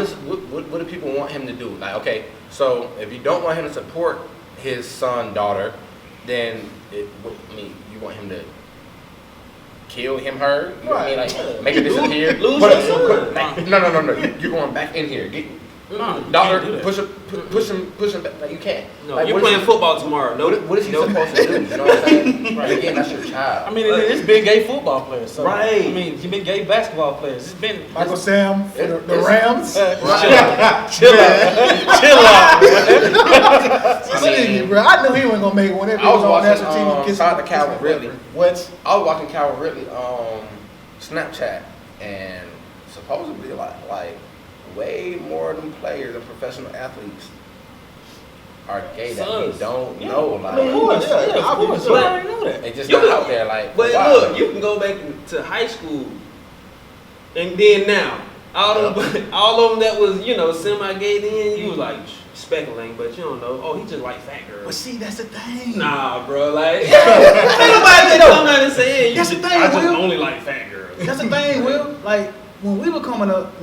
what do people want him to do? Like okay, so if you don't want him to support his son, daughter, then I mean you want him to kill him, her. You know what I mean? Like make her disappear. Lose Put your her- son. No. You're going back in here. Get No, you daughter. can't do that. Push him back. Like you can't. No, Like, you're what is playing he- football tomorrow. No, What is he no. supposed to do? You know what I'm saying? Right. Again, that's your child. I mean, it's been gay football players. So, Right. I mean, he been gay basketball players. It's been Michael Sam for the It's- Rams. chill out. Nigga, bro, I knew he wasn't gonna make it whenever he I was on watching national team. kissing- shout out to kissing Calvin his Ridley. What? I was watching Calvin Ridley Snapchat, and supposedly like way more than players and professional athletes are gay that Sons. we don't Yeah. know. I Like mean, who is? Yeah, Of course, obviously. we already know that. they just You not can- out there like. But wow. look, you can go back to high school, and then now all of them that was semi-gay then you was like speculating, but you don't know. Oh, he just like fat girls. But see, that's the thing. Nah, bro, like ain't nobody been coming out and saying That's the thing, I just Will. only like fat girls. That's the thing, Will. Like when we was coming up,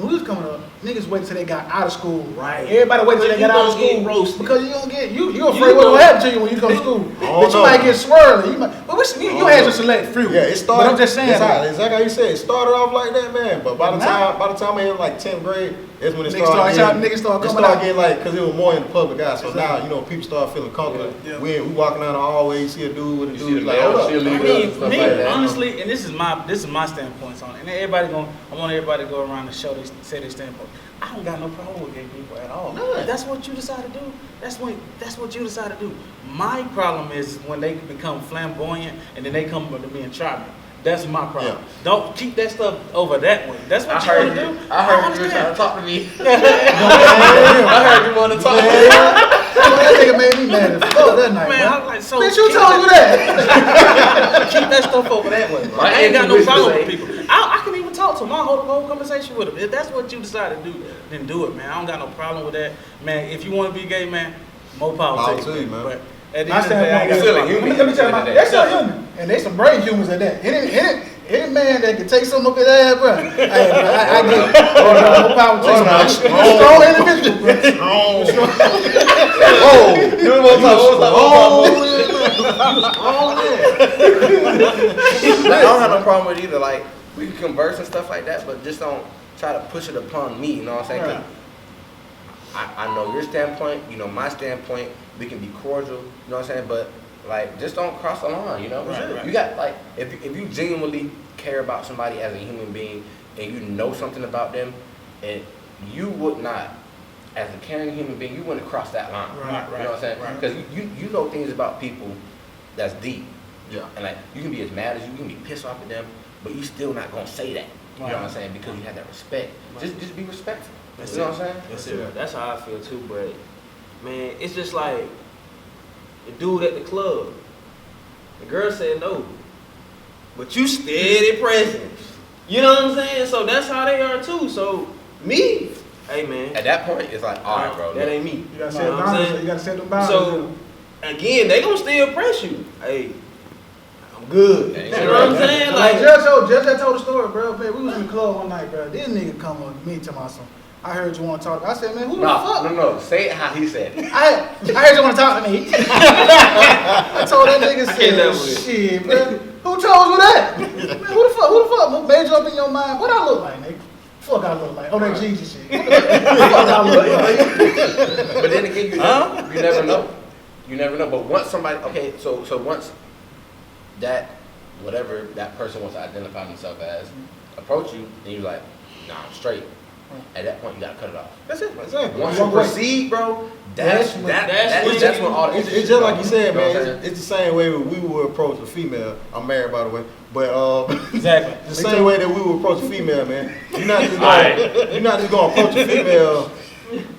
niggas waited till they got out of school. Right. Everybody waited till they You got out of gonna get school roasted. because you don't get you afraid You what's gonna gonna- happen to you when you come to school. don't But you know. might get swirly. You might, but you had your select few. Yeah, it started. But I'm just saying. It's like, exactly how you said. It started off like that, man. But by the Now- time I hit like 10th grade, that's when it Niggas started. started- niggas started it coming started out. getting like, cause it was more in the public eye. So Exactly. now people start feeling comfortable. Yeah. We walking down the hallway, you see a dude with a You dude see the like, male hold up. cheerleader. I Stuff mean, me, like that. honestly, and this is my standpoints on it. And everybody I want everybody to go around and say their standpoint. I don't got no problem with gay people at all. None. If that's what you decide to do. That's what you decide to do. My problem is when they become flamboyant and then they come to being tribal. That's my problem. Yeah. Don't keep that stuff over that way. That's what I you want heard to you. do. I heard you were understand. trying to talk to me. Yeah. I heard you wanted to talk to me. that nigga made me mad as fuck that night. Man, bro. I'm like, so Bitch, you keep told me that. keep that stuff over that way. My I ain't got no intuition problem say- with people. I can even talk to them. I'll hold a whole conversation with them. If that's what you decide to do, then do it, man. I don't got no problem with that. Man, if you want to be gay, man, more power Power to to you. you, man. But at the My end of the day, I ain't got standpoint no is- problem. Let me tell you, they're still human, and they some brave humans at that. Any man that can take something up his ass, bro. Hey, bro, I get it. More power to you, man. Strong individual, bro. Whoa. You know what I'm Like, I don't have no problem with either. Like, we can converse and stuff like that, but just don't try to push it upon me. You know what I'm saying? 'Cause I know your standpoint. You know my standpoint. We can be cordial. You know what I'm saying? But like, just don't cross the line. You know? Right. You got like, if you genuinely care about somebody as a human being, and you know something about them, and you would not, as a caring human being, you wouldn't cross that line. Right, You know what I'm saying? right. Because you know things about people that's deep. Yeah. And like, you can be as mad as you can be pissed off at them, but you still not gonna say that. You Right. know what I'm saying? Because you have that respect. Right. Just be respectful. That's you know it. what I'm saying? That's Yeah. it. That's how I feel too, but man, it's just like the dude at the club. The girl said no, but you steady pressing. You know what I'm saying? So that's how they are too. So me, hey man, At that point, it's like, all right, bro. that ain't me. You gotta You set know what I'm boundaries. saying? You gotta set them boundaries. So again, they gonna still press you. Hey, I'm good. Yeah, You you know what I'm right. saying? Like Like, Judge told the story, bro. Man, we was in the club one night, bro. This nigga come up to me to my son. I heard you want to talk. I said, man, who the fuck? No. Say it how he said it. I heard you want to talk to me. I told that nigga, can't never said, with shit, bro. Who told you that? Man, who the fuck? What made you up in your mind? What I look like, nigga? Fuck I look like. Oh, that Jesus shit. Fuck I look like. But but then again, you never know. You never know. But once somebody, okay, so once that whatever that person wants to identify themselves as approach you, and you're like, nah, I'm straight. At that point, you gotta cut it off. That's it. Exactly. Once you proceed, bro, that's when all the It's just like you said, You know what I'm man. It's the same way we would approach a female. I'm married, by the way, but Exactly. the same way that we would approach a female, man. You're not just gonna approach a female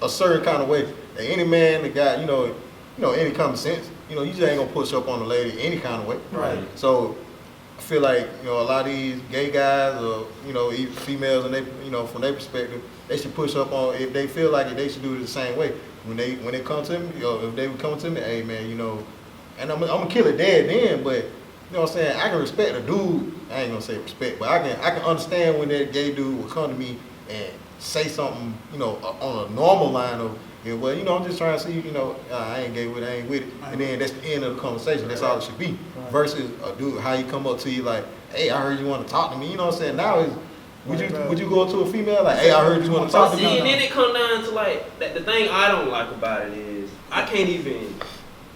a certain kind of way. And any man that got you know any common sense, you just ain't gonna push up on a lady any kind of way. Right. So I feel like a lot of these gay guys or even females and they from their perspective, they should push up on if they feel like it, they should do it the same way. When they come to me, if they would come to me, hey man, and I'm gonna kill it dead then, but you know what I'm saying, I can respect a dude. I ain't gonna say respect, but I can understand when that gay dude will come to me and say something, on a normal line of, well, I'm just trying to see, I ain't gay with it, I ain't with it. And then that's the end of the conversation. That's all it should be. Right. Versus a dude, how he come up to you like, hey, I heard you want to talk to me. You know what I'm saying? Now is, would you go up to a female like, hey, I heard you want to talk to See, me? and then it come down to like, the thing I don't like about it is, I can't even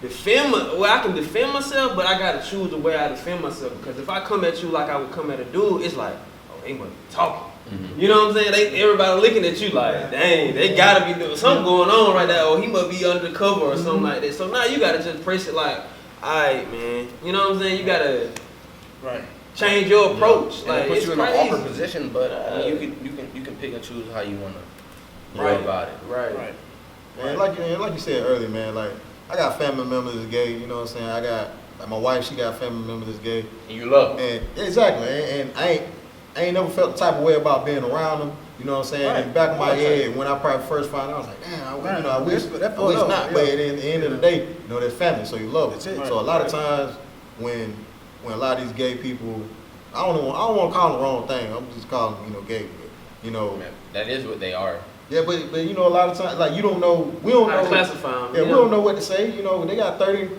I can defend myself, but I gotta choose the way I defend myself. Because if I come at you like I would come at a dude, it's like, oh, they must be talking. Mm-hmm. You know what I'm saying? Everybody looking at you like, dang, they gotta be doing something going on right now, or he must be undercover or something like that. So now you gotta just press it like, alright, man. You know what I'm saying? You gotta change your approach. And Like, it puts it's you in an crazy. awkward position, but I mean, you can pick and choose how you wanna go Right. about it. Right. And like you said earlier, man, like, I got family members that's gay, you know what I'm saying? I got, like, my wife, she got family members that's gay. And you love it. And exactly, and I ain't never felt the type of way about being around them. You know what I'm saying? Right. In the back of my head, when I probably first found out, I was like, damn, I wish That not. yeah. But at the end of the day, that's family, so you love it. That's it. So a lot of times when a lot of these gay people, I don't want to call them the wrong thing. I'm just calling them, gay. But, Man, that is what they are. yeah, but a lot of times, like, we don't know. I classify them. Yeah, we don't know what to say. They got 30,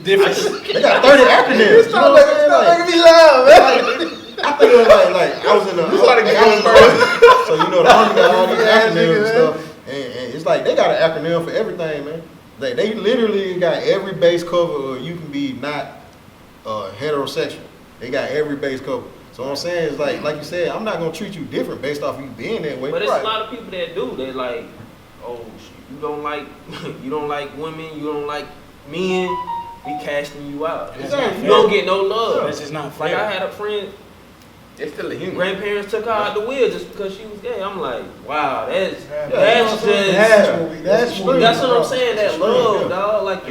Different. they got 30 acronyms. You know what I'm saying? Like, me laugh, man. I think it was like I was in the so the army got all these acronyms and stuff, and it's like they got an acronym for everything, man. Like they literally got every base cover, or you can be not heterosexual. They got every base cover. So what I'm saying is like you said, I'm not gonna treat you different based off you being that way. But it's Right. a lot of people that do. They're like, oh, you don't like women, you don't like men. We casting you out. Exactly. You don't get no love. That's just not Like fair. I had a friend, It's still a human. grandparents took her out the wheel just because she was gay. I'm like, wow, that's That's just what what I'm saying. That love, dog. Like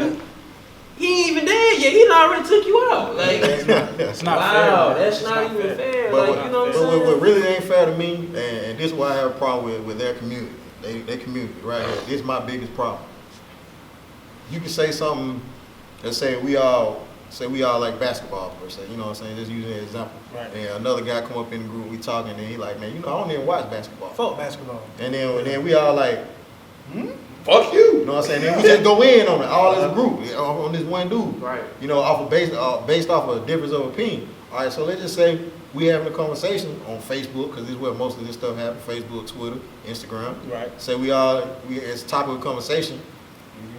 he ain't even dead yet. He done already took you out. Like, It's not wow, fair. that's It's not even fair. But Like, you know what I'm what saying? really ain't fair to me, and this is why I have a problem with their community. They community right here. This is my biggest problem. You can say something, let's say we all like basketball per se, you know what I'm saying? Just using an example. Right. And another guy come up in the group, we talking, and he like, man, I don't even watch basketball. Fuck basketball. And then we all like, Fuck you. you know what I'm saying? Then we just go in on it, all as a group, on this one dude. Right. Based off of a difference of opinion. All right, so let's just say we having a conversation on Facebook, because this is where most of this stuff happens, Facebook, Twitter, Instagram. Right. Say it's a topic of conversation.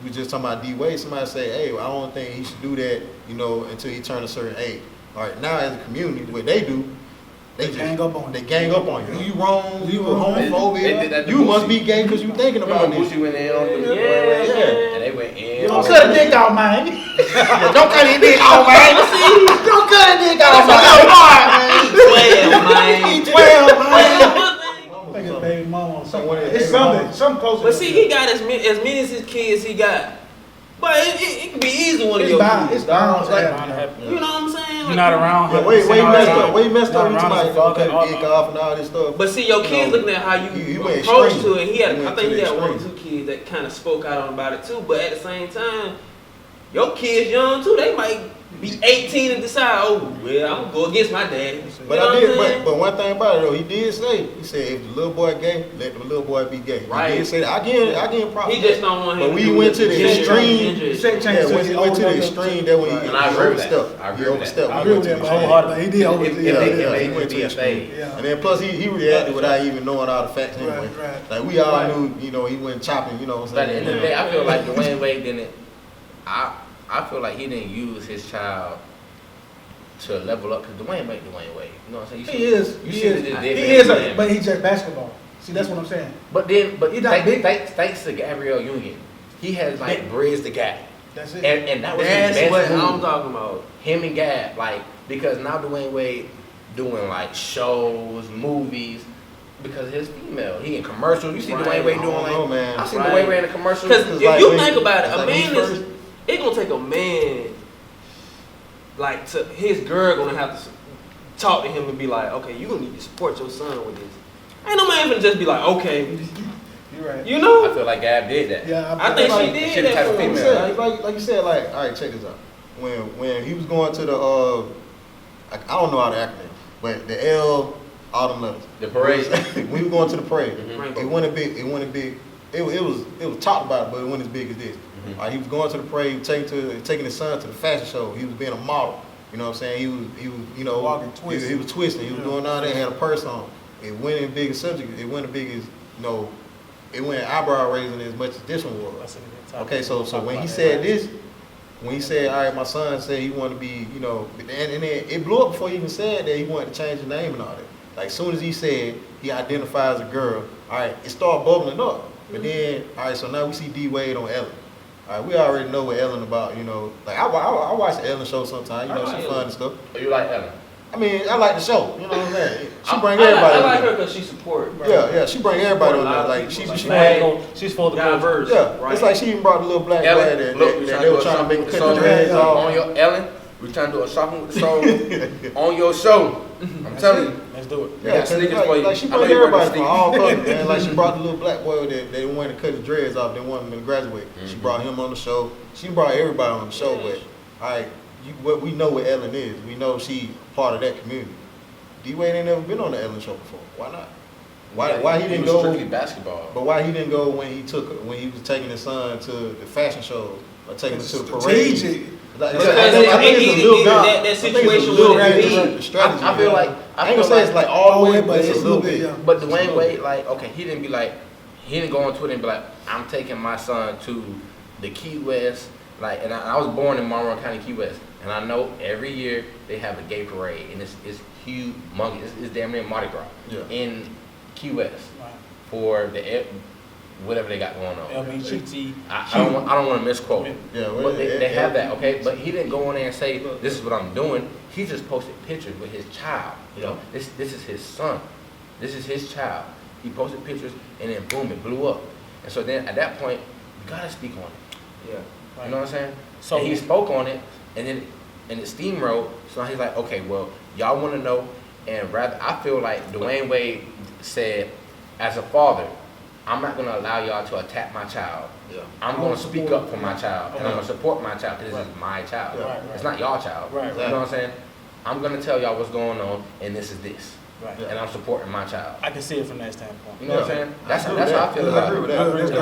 We just talking about D-Wade, somebody say, hey, I don't think he should do that, until he turn a certain age. All right, now as a community, what they do, they gang up on you. They gang up on you. You wrong, you were They did homophobic, that to you must Boosie. be gay because you thinking about Remember this. Boosie went in on the Yeah. and they went in. Don't cut a dick out, man. Don't cut his dick off, man. Don't cut a dick out, Man. 12, man. But Think of baby mama or something. It's It's something close. But see, he got as many as his kids he got. But it could be easy one of It's your bound. kids. It's bound. dog. Like, Bound to happen. you know what I'm saying? You're Like, not around. Yeah, way messed up. Way messed up. You Not somebody around cut as a the dick off and all this stuff. But see, your kids looking at how you He went approach extreme. to it. He had, He I went think to he the had one or extreme. two kids that kind of spoke out about it too. But at the same time, your kids young too. They might be 18 and decide, oh, well, I'm gonna go against my daddy. But You know I what did. I'm saying? But one thing about it though, he did say. He said if the little boy gay, let the little boy be gay. Right. He did say that. I give him props. He just don't want him. But to we do went to the the gender- extreme. gender- Sex change. Yeah, So when he went to the extreme, that when he And I agree with that. overstepped. I agree He with that. overstepped. I He agree went with to that, the but extreme. wholeheartedly. He did over. It Yeah, made he me went be to a extreme. fade. Yeah. And then plus he reacted without even knowing all the facts anyway. Right. Like we all Right. knew, he wasn't chopping, you know what I'm But at the saying? end of the day, I feel like Dwayne Wade didn't. I feel like he didn't use his child to level up because Dwayne Wade. You know what I'm saying? He is. You He should have is. just He did is. that. But he's just basketball. See, that's what I'm saying. But He not big. thanks to Gabrielle Union, he has like bridged the gap, That's it. and that was That's his what best I'm move. talking about. Him and Gab, like because now Dwayne Wade doing like shows, movies. Because his female, he in commercials. You see Right. Dwayne Wade I doing don't like know, man. I seen Right. Dwayne Wade in a commercial. Because if like you when- think about it, it's a like man when is. he first- It gonna take a man, like to his girl gonna have to talk to him and be like, okay, you gonna need to support your son with this. Ain't no man gonna just be like, okay, You're right. you I know. feel like Gab did that. Yeah, I think like- she did she the type that of for him. female. Like you said, like, all right, check this out. When he was going to the, I don't know how to acronym, but the L, all them letters. The parade. We were going to the parade. Mhm. It wasn't big. It was talked about, but it wasn't as big as this. Mhm. He was going to the parade, taking his son to the fashion show. He was being a model. You know what I'm saying? He was, Walking, twisting. he was twisting. He was doing all that. Had a purse on. It went as big as subject. It went as big as it went eyebrow raising as much as this one was. Okay, so when he said this, when he said, all right, my son said he wanted to be, and then it blew up before he even said that he wanted to change the name and all that. Like, as soon as he said he identifies a girl, all right, it started bubbling up. But then, all right, so now we see D Wade on Ellen. All right, we already know what Ellen about, Like, I watch the Ellen show sometimes, she's fun and stuff. You like Ellen? I mean, I like the show, you know what I'm saying? She bring I everybody like on her there. because she support. Yeah, she bring everybody on Support a lot there. of Like, people. she Like, She's for the diverse. yeah, right. it's like she even brought the little black boy Ellen, that look, we they trying to were do a trying to shopping make with cut the the soul dreads off. on your Ellen. We trying to do a shopping with the soul on your show. I'm telling you. Let's do it. We got sneakers for you. Like she I know brought you work with everybody from sneakers. all colors, man. Like she brought the little black boy that they wanted to cut his dreads off. They wanted him to graduate. She Mhm. brought him on the show. She brought everybody on the show. But all right, what we know what Ellen is. We know she part of that community. D Wade ain't never been on the Ellen show before. Why not? Why he didn't was go? strictly basketball. But why he didn't go when he was taking his son to the fashion shows or taking him to the parade? Strategic. Like, Because I think he it's a didn't little get bit- that I think it's a situation little with bit him. of strategy. I feel like I ain't gonna say it's like all the way, but it's a little bit. yeah. But Dwayne Wade, like, okay, he didn't be like, he didn't go on Twitter and be like, I'm taking my son to the Key West. Like, and I was born in Monroe County, Key West, and I know every year they have a gay parade, and it's humongous. It's damn near Mardi Gras Yeah. in Key West Right. for whatever they got going on. LGBT. I don't want to misquote. Yeah, well, But they have that, okay? But he didn't go on there and say, this is what I'm doing. He just posted pictures with his child. This is his son. This is his child. He posted pictures, and then boom, it blew up. And so then at that point, you gotta speak on it. Yeah. You know what I'm saying? So- And he spoke on it, and then it steamrolled. So now he's like, okay, well, y'all want to know, and rather, I feel like Dwayne Wade said, as a father, I'm not gonna allow y'all to attack my child. Yeah. I'm gonna speak up for my child, and I'm gonna support my child because this is my child. Right, right. It's not y'all child. Right, You know what I'm saying? I'm gonna tell y'all what's going on, and this is this, Right. and I'm supporting my child. I can see it from that standpoint. You know what I'm saying? That's agree how with I that. feel I about agree it. with that. I agree with And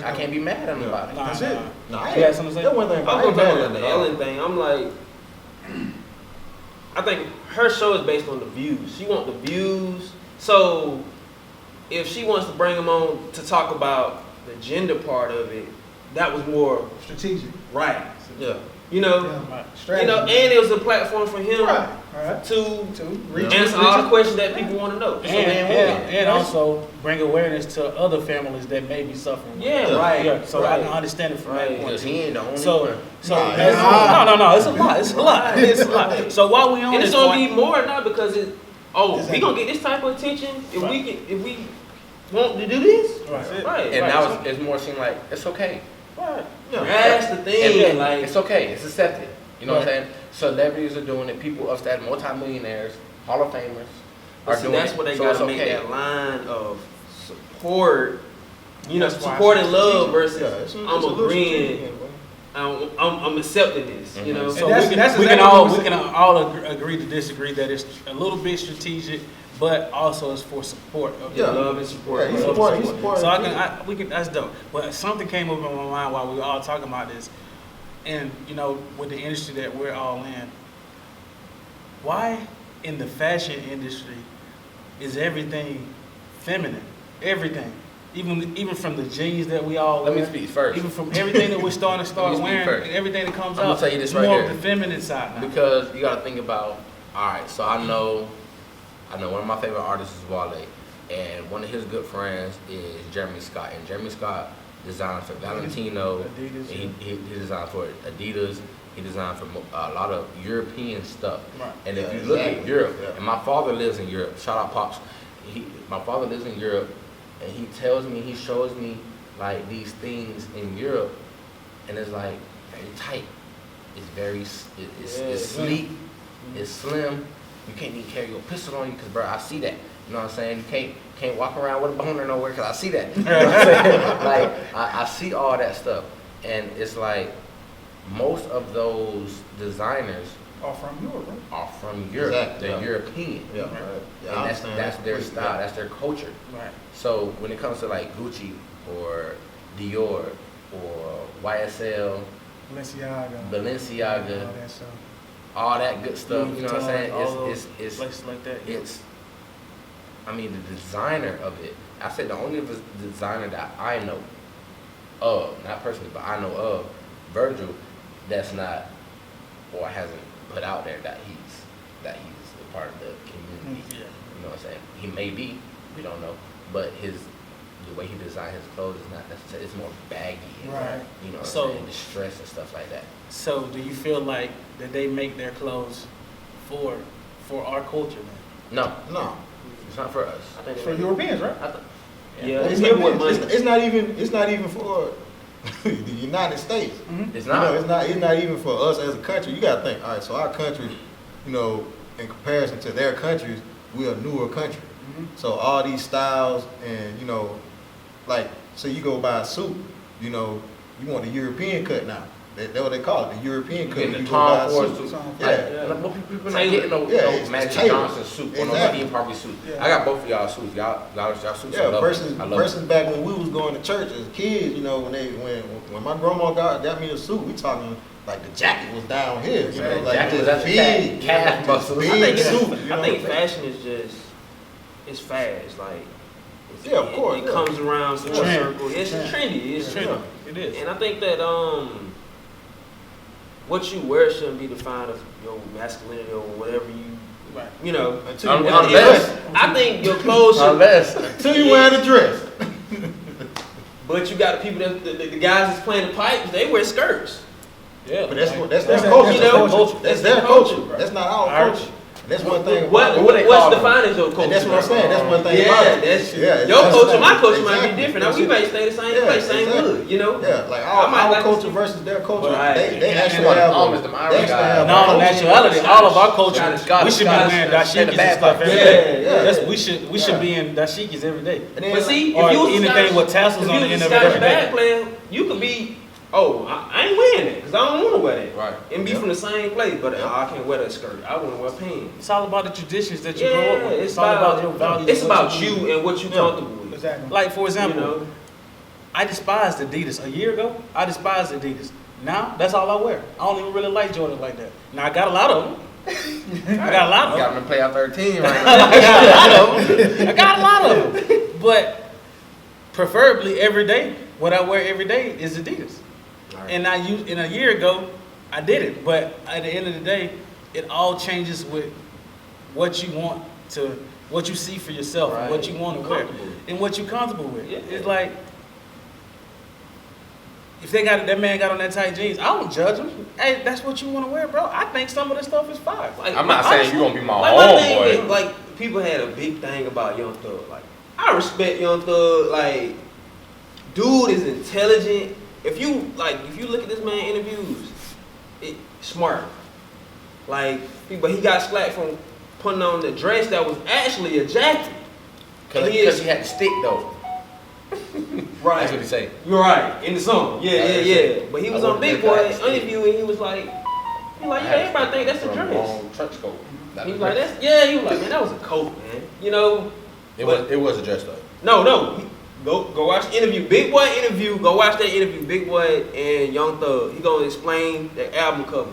that. I can't be mad at him about it. Nah, That's nah, it. nah. No, I You ain't. got something to say? That one thing. I I was ain't gonna mad talk at about it the at all. Ellen thing. I'm like, I think her show is based on the views. She wants the views. So if she wants to bring him on to talk about the gender part of it, that was more Strategic. right. Yeah. You know, Yeah. Right. Strategy. and it was a platform for him Right. All right. to Reach answer all the questions that people want to know. It's a win-win. And also bring awareness to other families that may be suffering. Yeah, right. Yeah, so I right. can understand it from Right. that point. Because he ain't the only So, one. so Nah, that's- no, it's a lot. It's a lot. It's a lot. So while we on And it's this gonna point, be more now because we Exactly. gonna get this type of attention if Right. we want to do this. Right. Right. And right. now it's more seem like it's okay. Right. Yeah. That's the thing. And like it's okay. It's accepted. You know what I'm Right. saying? Celebrities are doing it. People upstairs, multimillionaires, Hall of Famers are see, doing that's it. where they So it's gotta make okay. that line of support. You know, That's why support and it's love Yeah, versus it's a I'm little agreeing. strategic, I'm accepting this, you know. So that's we exactly can what we we can all agree to disagree that it's a little bit strategic, but also it's for support of Yeah. the Love and support. Yeah, he's Love support. and He's support. support. So we can. That's dope. But something came up in my mind while we were all talking about this, and you know, with the industry that we're all in, why in the fashion industry is everything feminine? Everything, even from the jeans that we all Let me wear, speak first. even from everything that we're starting to Let me start speak wearing, first. and everything that comes I'm gonna out, tell you this it's right more here. of the feminine side now. Because you gotta think about, all right, so I know one of my favorite artists is Wale, and one of his good friends is Jeremy Scott, and Jeremy Scott designed for Valentino, Adidas, and he designed for Adidas, he designed for a lot of European stuff. Right. And if Yeah, you look at exactly. Europe, Yeah. and my father lives in Europe, shout out Pops, my father lives in Europe, and he shows me like these things in Europe, and it's like very tight. It's it's sleek, it's slim. You can't even carry your pistol on you because, bro, I see that. You know what I'm saying? You can't walk around with a boner nowhere because I see that. You know what I'm saying? Like, I see all that stuff. And it's like, most of those designers Or from Europe, right? are from Europe. Exactly, They're yeah. European. Yeah, Right. right. Yeah, And I that's understand. their Yeah. style, that's their culture. Right. So when it comes to like Gucci or Dior or YSL, Balenciaga, all that stuff. all that good stuff, you know what I'm saying? All those It's places like that. it's I mean the designer of it. I said the only designer that I know of, not personally, but I know of, Virgil, that's not or hasn't put out there that he's a part of the community. Yeah. You know what I'm saying? He may be, we don't know, but the way he designed his clothes is not necessarily, it's more baggy and Right. you know what So- I'm saying, distress and stuff like that. So do you feel like that they make their clothes for our culture, man? No, No. it's not for us. I think For Europeans, right? Yeah, It's it's not, here with money. it's not even for the United States. It's You know, not. it's not even for us as a country. You gotta think, all right, so our country, you know, in comparison to their countries, we're a newer country. So all these styles and, you know, like, so you go buy a suit, you know, you want the European cut now. That's what they call it, the European You cut. getting when the you go buy Tom a Ford suit. suit. Yeah. Like, people not getting no it's Magic tailored. Johnson suit or no Exactly. Steve Harvey suit. Yeah. I got both of y'all suits. Y'all suits. I Yeah, love versus it. I love versus back when we was going to church as kids, you know, when my grandma got me a suit, we talking like the jacket was down here, you know, it. like Jacket was this at the big, calf muscles. big I think suit. it's, You know I what think I'm saying? fashion is just it's fast. Like Yeah, of course, it yeah. comes around such a Trend. circle. It's trendy. It's It's trendy. It is. And I think that what you wear shouldn't be defined of your masculinity or whatever Right. you know. Until you I'm wear the blessed. dress. I think your clothes should, Unless Until you wear the dress. but you got the people that the guys that's playing the pipes, they wear skirts. Yeah. But that's like- what that's That's their their- culture. you know, Culture. That's that's their their culture. culture. That's not our Ours. culture. That's one thing. What about what they what's call them? defined as your culture? And that's what I'm saying. That's one thing Yeah, about it. that's Yeah, your culture. My culture might exactly. be different. Now we may stay the same Yeah, place, same exactly. hood. You know. Yeah, like I might our like to culture see- versus their culture. Right. They actually Like have almost them Irish they actually guys. have In all culture. actuality, all of our culture, Scottish, we should be Scottish, wearing Scottish, dashikis the and bad stuff part. every Yeah, day. yeah. That's, we should be in dashikis every day. And then, But see, Or if you was anything Scottish, with tassels if on you the was end a of it Scottish every day. bag player, you could be. Oh, I ain't wearing that because I don't want to wear that. Right. And be Yeah. from the same place, but Yeah. I can't wear that skirt. I want to wear pants. It's all about the traditions that you Yeah, grow up with. It's all about your values. It's and what about believe. you and what you Yeah. comfortable with. Exactly. Like, for You example, know. I despised Adidas. A year ago, I despised Adidas. Now, that's all I wear. I don't even really like Jordan like that. Now, I got a lot of them. I got a lot of you got them. them to play out 13 right now. I got a lot of them. I got a lot of them. But preferably every day, what I wear every day is Adidas. And in a year ago, I did it. But at the end of the day, it all changes with what you want to, what you see for yourself, and what Right. you want to wear, Comfortable. and what you're comfortable with. Yeah. It's like, if that man got on that tight jeans, I don't judge him. Hey, that's what you want to wear, bro. I think some of this stuff is fire. Like, I'm not saying you're gonna be my like my thing homeboy. is, like people had a big thing about Young Thug. Like I respect Young Thug. Like dude is intelligent. If you look at this man interviews, smart. Like but he got slack from putting on the dress that was actually a jacket. Because He is- he had to stick though. Right. That's what he say. You're right. In the song. Yeah. But he was I on Big would've Boy did that. interview and he was like, everybody think that's a From dress. wrong trench coat. That He was was like, dress. he was like, man, that was a coat, man. You know, It was a dress though. no. Go watch the interview. Big Boy interview. Go watch that interview. Big Boy and Young Thug. He gonna explain the album cover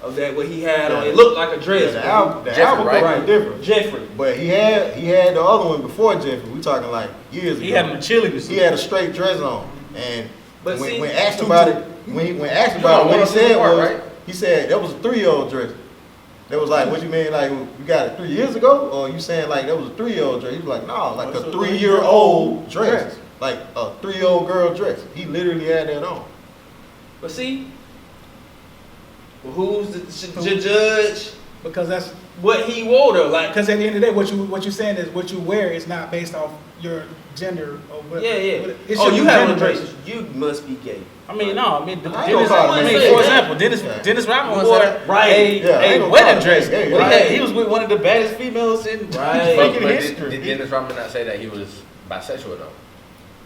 of that what he had on. It looked like a dress. The album Jeffrey, right? cover was different. Jeffrey. But he had the other one before Jeffrey. We talking like years ago. He had him a cheerleader He suit. had a straight dress on, and But see- when asked about it, when asked about it, what he said was, he said that was a 3-year-old dress. That was like, what you mean, like you got it 3 years ago, or you saying like that was a 3-year-old dress? He was like, no, like a 3-year-old dress, like a 3-year-old girl dress. He literally had that on. But see, well, who's the judge? Because that's What he wore though, like because at the end of the day, what you're saying is what you wear is not based off your gender or what. yeah. it Oh, should you be have on gender dresses. You must be gay. I mean, no, I mean, I ain't Dennis, gonna call I him mean, gay. for example, Dennis Rodman You wore said that? Right. a Yeah, I ain't gonna wedding call him dress. gay. Well, Right. he was with one of the baddest females in Right. fucking But history. did Dennis Rodman not say that he was bisexual though?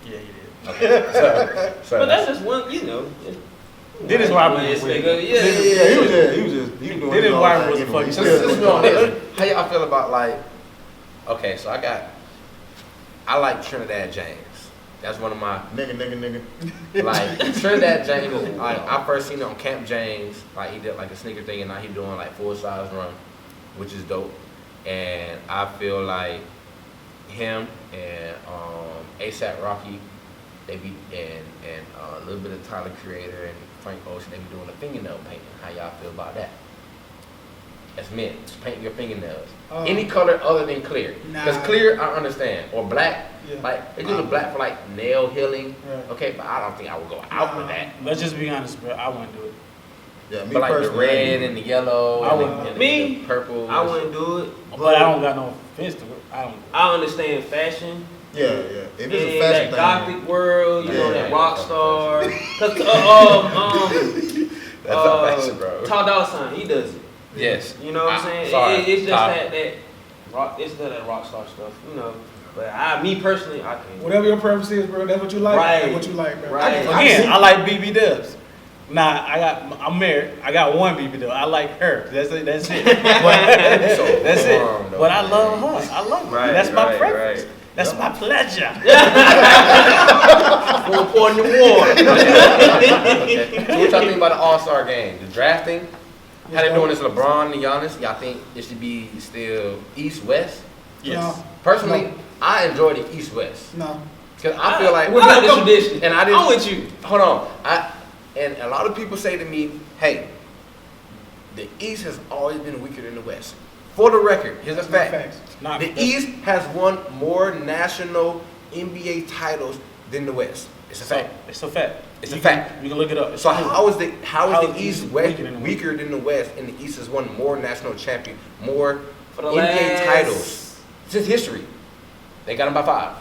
Yeah, he did. Okay. So But that's just one, you know. Dennis Rodman Yes, was nigga. weird. Yeah. He was doing Dennis his own Rodman thing was a anyway. fucking- He So still this is doing on his this. own thing. How y'all feel about like? Okay, so I like Trinidad James. That's one of my Nigga. like Trinidad James. Like I first seen it on Camp James. Like he did like a sneaker thing, and now he doing like full size run, which is dope. And I feel like him and ASAP Rocky, they be and a little bit of Tyler Creator and Frank Ocean, they be doing a fingernail painting. How y'all feel about that? As men, just painting your fingernails. Any color other than clear. Because Nah. clear, I understand. Or black. Yeah. Like, they do the black for like nail healing. Right. Okay, but I don't think I would go out with that. Let's just be honest, bro. I wouldn't do it. Yeah, me But like the personally, red and the yellow I and, wouldn't. the, and Me? the purple. I wouldn't do it. But I don't got no offense to it. I don't. I understand fashion. yeah. If it's a In fashion that thing, gothic world, you know, Yeah. that rock star. Cause, That's not fashion, bro. Ty Dolla $ign, he does it. Yes. You know what I'm saying? Sorry. It's just Sorry. that rock. It's that rock star stuff. You know. But me personally, I can't. Whatever your preference is, bro, that's what you like. Right. That's what you like, bro. Right. Again, I like BB Dubs. Nah, I'm married. I got one BB Dub. I like her. That's it. That's it. But, that's it. warm, though, But I man. love her. I love her. Right, That's my right, preference. right. That's my pleasure. Full pour in the water. Okay. So what y'all think about the All-Star game? The drafting? How they doing this LeBron and Giannis? Y'all think it should be still East-West? Yes. Personally, I enjoy the East-West. No. Because I feel like... I like the tradition. And I didn't... I'm with you. Hold on. And a lot of people say to me, hey, the East has always been weaker than the West. For the record, here's a That's not fact. facts. Nah, The East has won more national NBA titles than the West. It's a fact. It's a fact. It's a You fact. can- You can look it up. It's So true. how is the How East is weaker than the West, and the East has won more national champion, more For the NBA last- titles? It's just history. They got them by 5.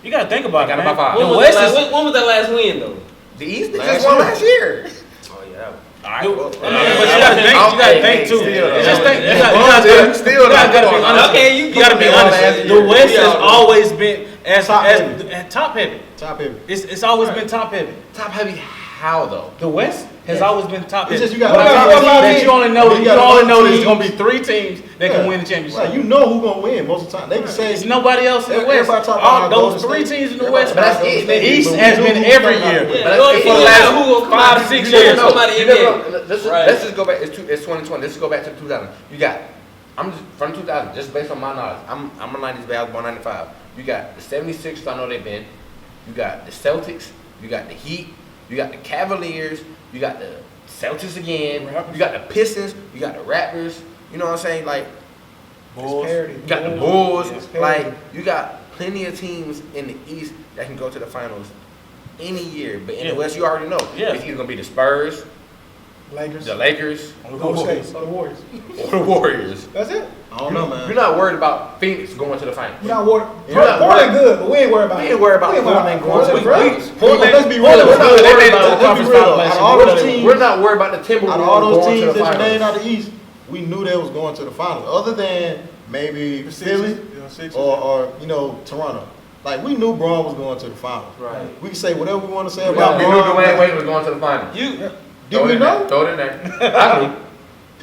You gotta think about I it, got man. it by 5. The When West was, is. when was that last win though? The East they Last just won year. last year. Oh yeah. All right. Well, But you gotta think. You gotta think too. Still, Just think. You Still, gotta be honest. Okay, you You gotta be get it. honest. last The year. West Yeah. has always been as Top as heavy. top heavy. top heavy. It's always been top heavy. Top heavy. How though? The West has always been top It's heavy. just you got But top I'm heavy. that you only know You you got only other know there's teams. gonna be 3 teams that can Yeah. win the championship. Right, you know who's gonna win most of the time. They can say It's nobody else in the Everybody West. talk about All how those Golden 3 State- teams in the everybody West. But that's talk about it. Golden The State, East but has we been know who's every coming out year. of it. Yeah, But go that's- figure for the out last who gonna come 5 out. to 6 You know years. somebody in there. Right. Let's just go back. It's 2020. Let's just go back to 2000. You got. I'm just from 2000. Just based on my knowledge, I'm a 90s guy. I was born 95. You got the 76ers. I know they've been. You got the Celtics. You got the Heat. You got the Cavaliers. You got the Celtics again. You got the Pistons. You got the Raptors. You know what I'm saying? Like Bulls. parity. you got the Bulls. It's Like parity. you got plenty of teams in the East that can go to the finals any year. But in Yeah. the West, you already know. Yeah. It's either gonna be the Spurs, Lakers. the Lakers, Golden State. Or the Warriors. or the Warriors. That's it. I don't know, man. You're not worried about Phoenix going to the finals. We're not worried. You're not Portland worried. good, but we ain't worried about We ain't worried about we ain't Portland going to the Portland, finals. Portland, let's be real. Portland was We're not good. They worried made it to about- the let's be conference real. final last Out of year. all those We're teams, We're not worried about the Timberwolves out of all those going teams to the that you named finals. out the East, we knew they was going to the finals. Other than maybe Philly Yeah, Sixers. or you know Toronto. Like we knew Braun was going to the finals. Right. We can say whatever we want to say We about knew Braun. Dwayne Wade was going to the finals. You Did we know? Throw it in there. I knew.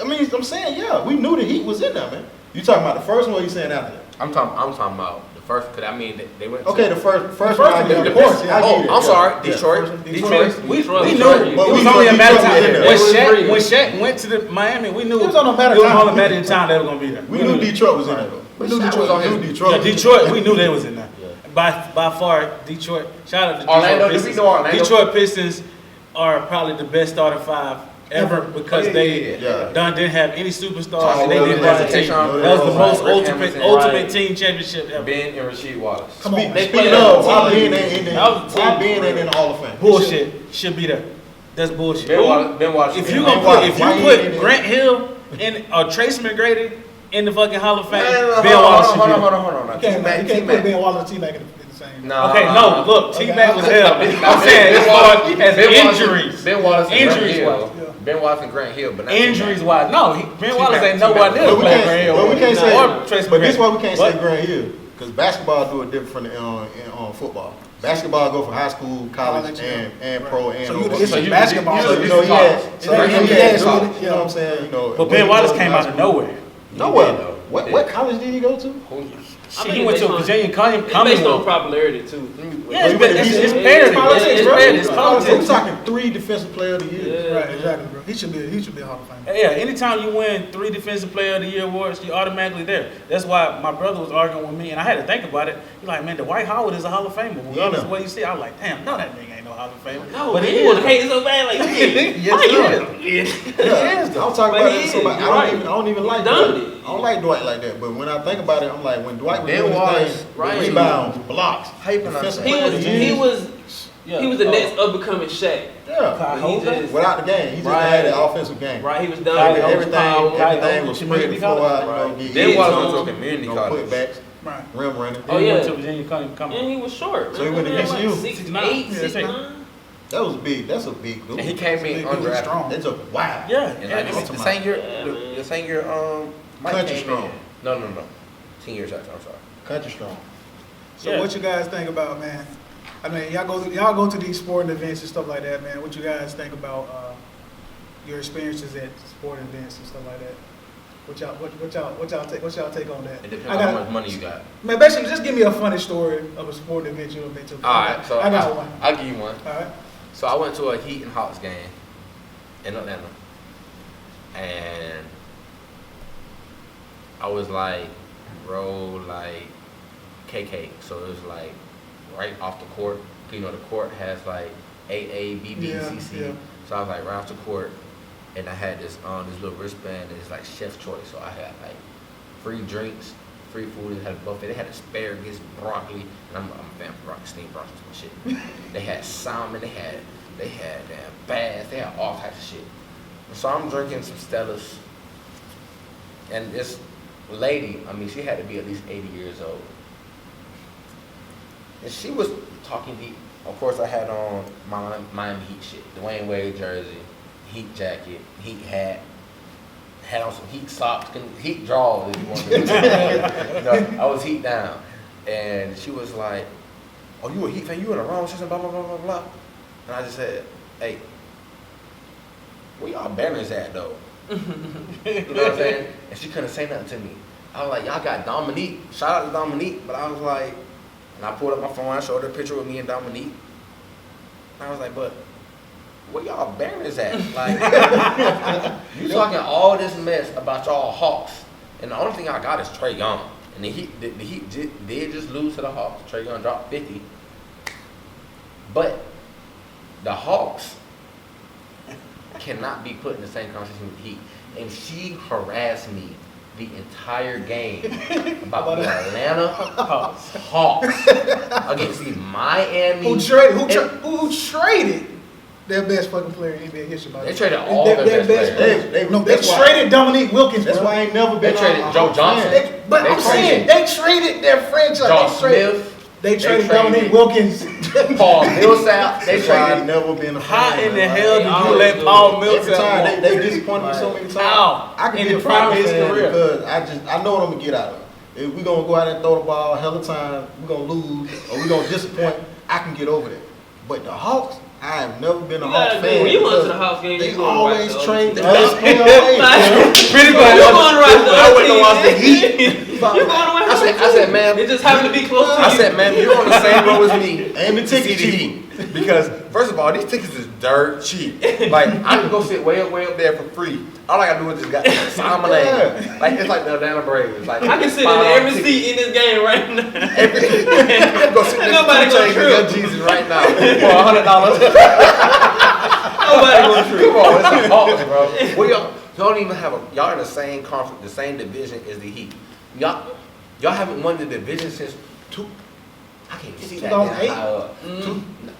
I mean, I'm saying, yeah, we knew the Heat was in there, man. You talking about the first one or you saying after that? I'm talking about the first. Cause I mean, they went. Okay, the first first one, one, I get of it. course, yeah, I Oh, get it, I'm yeah. sorry, Yeah. Detroit. Detroit, we Detroit. knew But it we was knew only a matter of Detroit was in time. there. When It was Shaq, real. when Shaq went to the Miami, we knew It was on a matter it was of only a time. matter of time they were gonna be there. We knew Detroit was in there, though. But We knew Shaq Detroit was on was in his- Detroit. Yeah, Detroit, we knew they was in there. By far, Detroit. Shout out to Detroit Orlando, did we Pistons. know Orlando? Detroit Pistons are probably the best starting five ever because they Yeah. didn't have any superstars Tom and they didn't Williams, have a team. Tayshaun That was the Prince, most Rick ultimate Hamilton, right. team championship ever. Ben and Rasheed Wallace. Come on, man. They Speaking played of, as a why team. Ben ain't in That was a why team. Ben ain't in the Hall of Fame? Bullshit. Should be there. That's bullshit. Ben Wallace. If Ben you Wallace. gonna put if Why you he ain't in put it? Grant Hill in or Tracy McGrady in the fucking Hall of Fame, Man, Ben Wallace should be there. hold on. You can't put Ben Wallace and T-Mac in the same. No. Okay, no, look, T-Mac was hell. Ben- I'm saying as Ben far Wallace- as Ben Wallace- injuries. Ben Wallace and Grant Injuries Hill. wise. Yeah. Ben Wallace and Grant Hill, but not Injuries T-Mac. wise, no, Ben Wallace ain't nowhere T-Mac. near But we playing can't, Grant Hill. but we can't say, or Tracy but this McGrady. why we can't But- say Grant Hill, because basketball do it different in football. Basketball go for high school, college, and pro, and So over. it's you- basketball. you- So, you- you know, he had, so It ain't he NBA, had, so so, it- you know what I'm saying, you know. But Ben Wallace came out of nowhere. Nowhere. though. What college did he go to? Shit, he went to Virginia It's based on Commonwealth. popularity too. Yeah, it's But he- it's he- parody. politics, It's bro. parody. It's We're politics. talking 3 defensive player of the year. Yeah. Right, exactly, bro. He should be a Hall of Famer. Yeah, anytime you win 3 Defensive Player of the Year awards, you're automatically there. That's why my brother was arguing with me, and I had to think about it. He's like, man, Dwight Howard is a Hall of Famer. Regardless of what you see, I was like, damn, no, that nigga ain't no Hall of Famer. No, but but he he want to is. hate so bad, like Yes, why sir. you? Yeah, I'm talking But about he it. is, So like, you're right. I don't even like done Dwight. it. I don't like Dwight like that. But when I think about it, I'm like, when Dwight was Ben doing his Wallace, thing, right. rebounds, blocks, How you pronounce defensive that? He player of was the he year. was Yeah. he was the next up becoming Shaq. Yeah, But he just without the game, he just Right. had the offensive game. right. He was done. Kyrie with Everything, power. everything was spread Community the floor college. out. You know, get Ben hits Wallace on, went to a community you know, college. putbacks, Right. rim running. Oh, He yeah. went to Virginia Commonwealth. And he was short. So he went to man. VCU. Like 6'8", 6'9". 6'9". That was big. That's a big dude. And he came in Big dude, undrafted. strong. They took wow. Yeah, And yeah. like, it's- the same year, Yeah, man. the same year, Mike Country came strong. in. No. 10 years after, I'm sorry. Country strong. So Yeah. what you guys think about, man? I mean, y'all go to these sporting events and stuff like that, man. What you guys think about your experiences at sporting events and stuff like that? What y'all take on that? It depends I on got- how much money you got. Man, basically, just give me a funny story of a sporting event you've been to. Alright, so I got one. I'll give you one. All right. So I went to a Heat and Hawks game in Atlanta, and I was like, bro, like KK. So it was like right off the court. You know, the court has like AA, BB, Yeah, CC. yeah. So I was like right off the court, and I had this little wristband. And it's like chef choice. So I had like free drinks, free food. They had a buffet. They had asparagus, broccoli, and I'm a fan of broccoli, steamed broccoli and shit. They had salmon. They had damn bass. They had all types of shit. So I'm drinking some Stellas, and this lady, I mean, she had to be at least 80 years old, and she was talking deep. Of course, I had on my Miami Heat shit, Dwayne Wade jersey, Heat jacket, Heat hat, had on some Heat socks, Heat drawers if you want to. You know, I was Heat down, and she was like, "Oh, you a Heat fan? You in the wrong season? Blah blah blah blah blah." And I just said, "Hey, where y'all banners at though?" You know what I'm saying? And she couldn't say nothing to me. I was like, "Y'all got Dominique." Shout out to Dominique, but I was like, and I pulled up my phone, I showed her a picture with me and Dominique. And I was like, "But where y'all banners at? Like, you talking all this mess about y'all Hawks, and the only thing I got is Trae Young." And the Heat did just lose to the Hawks. Trae Young dropped 50. But the Hawks cannot be put in the same conversation with the Heat. And she harassed me the entire game about the Atlanta Hawks against the Miami. Who traded their best fucking player in NBA history? By the They way. traded all their best players. They No, they that's why- traded Dominique Wilkins. That's bro. why I ain't never They been. traded on- Joe on Johnson. fan. But They I'm saying they traded their franchise. Josh They traded, Smith, they traded traded- Dominique Wilkins. Paul Millsap. They That's why I traded. never been a How fan, in the man. hell did you always let do Paul it. Every Millsap time walk? they disappointed me so many times. How? I can In be the a prime fan of his career. because I know what I'm gonna get out of it. if we gonna go out and throw the ball hella time, we gonna lose or we gonna disappoint, I can get over that. But the Hawks, I have never been a You Hawks gotta fan. agree. When you went to because the Hawks game, they you going always right trade the other best team. player away. Pretty You much. going right the I other went to team. watch the Heat. You going away I said, man, It just happened to be close to you. I said, man, you're on the same row as me. And the to see ticket the Heat. Because first of all, these tickets is dirt cheap. Like I can go sit way up there for free. All I gotta do is just got sign my name. Yeah. Like it's like the Atlanta Braves. Like I can sit in $5 every ticket. seat in this game right now. I can go sit next Nobody to gonna Two Chainz and trip. Jesus right now for $100. Nobody gonna trip. Come on, it's the Hawks, bro. Well, y'all don't even have y'all in the same conference, the same division as the Heat. Y'all haven't won the division since I can't see that. 2008? High up.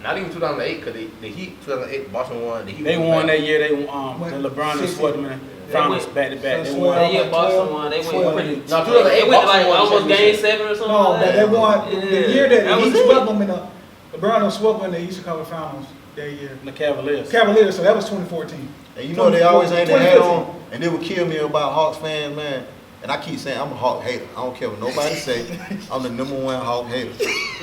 Not even 2008, because the Heat 2008 Boston won. The Heat They won that year. They won. What? The LeBron and 60. swept them in the finals went- back to back. They so won. That year Boston won. They went 12. pretty. No, 2008 They went to like Boston won the almost game championship. 7 or something. No, like but that. they won Yeah. the year that That the was Heat it. swept them in the LeBron them swept them in the Eastern Conference Finals that year. The Cavaliers. Cavaliers, so that was 2014. And you know they always hang their hat 2015. on, and they would kill me about Hawks fans, man. And I keep saying I'm a Hawk hater. I don't care what nobody say. I'm the #1 Hawk hater.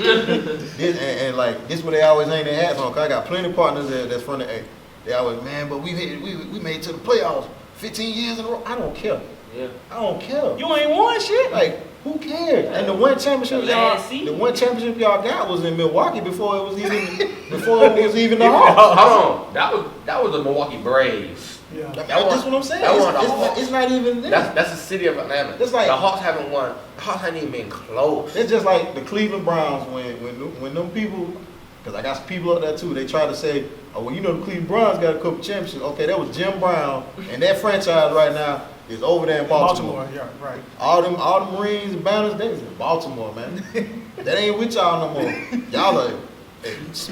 and like this, what they always hang their hats on. Cause I got plenty of partners that's from the A. They always, man, but we made it to the playoffs 15 years in a row. I don't care. Yeah. I don't care. You ain't won shit. Like, who cares? And the one championship The y'all, last seed. the one championship y'all got was in Milwaukee before it was even the Hawks. Hold on, that was the Milwaukee Braves. Yeah. That's what I'm saying. that one, the It's Hawks. not even there. That's the city of Atlanta. It's like- the Hawks haven't won. The Hawks haven't even been close. It's just like the Cleveland Browns when them people, because I got some people up there too. They try to say, oh well, you know the Cleveland Browns got a couple championships. Okay, that was Jim Brown, and that franchise right now is over there in Baltimore. Yeah, right. All them Marines and Banners, they was in Baltimore, man. That ain't with y'all no more. Y'all are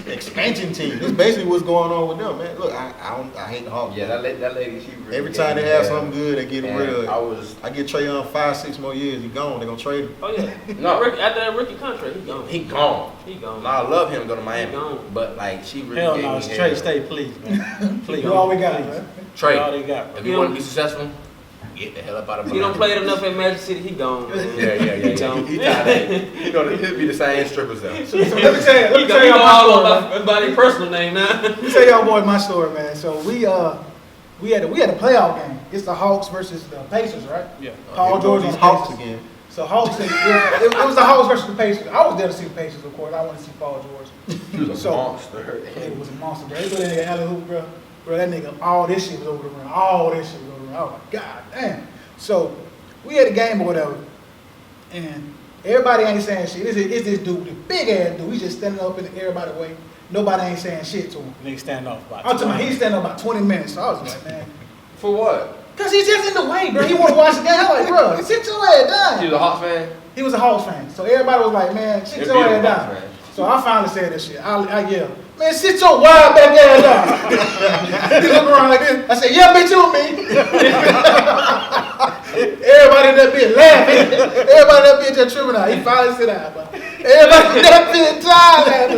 expansion team. That's basically what's going on with them, man. Look, I hate the Hawks. Yeah, that lady, she really Every time they have something good, they get And rid of it. I was I get Trae Young 5-6 more years. He gone. They gonna trade him. Oh yeah. No. After that rookie contract, he gone. he gone. He gone. No, I love him to go to Miami, He gone. but like she really Hell gave no, me it's hell. Trey. Stay, please, man. Please. You all we got, Please. man. All Trey, they got. Bro. if you want to be successful, get the hell up out of If he don't Miami. play enough at Magic City, he gone. Man. Yeah. He gone. He tired of it. You know, he'll be the same strippers though. So let me tell He y'all gone my all story, man. about his personal name now. Let me tell y'all boys my story, man. So we had a playoff game. It's the Hawks versus the Pacers, right? Yeah. Paul George on These the Hawks Pacers. again. So Hawks, it was the Hawks versus the Pacers. I was there to see the Pacers, of course. I wanted to see Paul George. He was a So- monster. It was a monster, bro. They put that nigga alley hoop, bro. Bro, that nigga, all this shit was over the rim. All this shit was over the rim. I was like, God damn. So we had a game or whatever, and everybody ain't saying shit. It's this dude, the big ass dude. He's just standing up in everybody's way. Nobody ain't saying shit to him. Nigga stand off. About I'm talking about 20. he's standing up about 20 minutes. So I was like, man. For what? Because he's just in the way, bro. He want to watch the game. I'm like, bro, sit your ass He down. was a Hawks fan. He was a Hawks fan. So everybody was like, man, sit If your he was ass a Hawks down. fan. So I finally said this shit. I yelled, man, sit your wide back ass down. He looked around like this. I said, yeah, bitch, you and me. Everybody in that bitch laughing. Everybody in that bitch just tripping out. He finally sit down, bro. Everybody in that bitch laughing.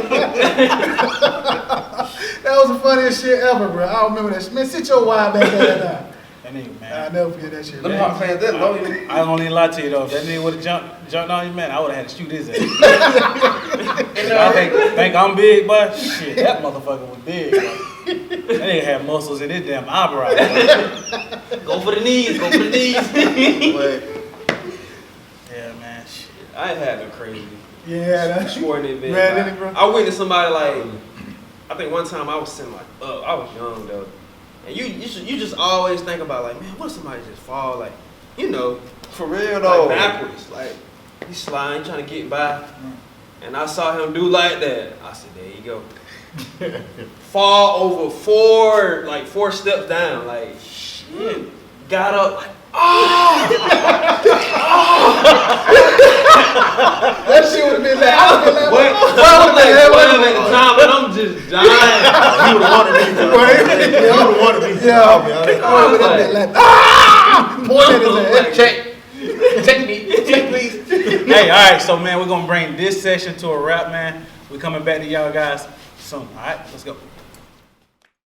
That was the funniest shit ever, bro. I remember that shit. Man, sit your wide back ass down. That nigga, I'll man. never forget that shit. Them man. Hawks fans, they're low. I don't even lie to you though. If that nigga would have jumped on you, man, I would have had to shoot his ass. I think I'm big, but shit, that motherfucker was big. Bro. That nigga had muscles in his damn eyebrow. Bro. Go for the knees. Go for the knees. But Yeah, man. Shit. I ain't had no crazy Yeah, that's sporting event. Man, Like, did it, bro? I witnessed somebody like, I think one time I was sitting like, I was young though, and you just always think about like, man, what if somebody just fall like, you know, for real like though. backwards, like he's sliding, trying to get by, and I saw him do like that. I said, there you go. Fall over four steps down, like shit. Got up like, That shit would have been like, I would have been like, what? I was like 12 at the time, and I'm just dying. You would have wanted me. You would have wanted me. Yeah. I'll be honest. I would have been like, ah! Pointing at his ass. Check me, please. Hey, all right, so man, we're gonna bring this session to a wrap, man. We're coming back to y'all guys soon. All right, let's go.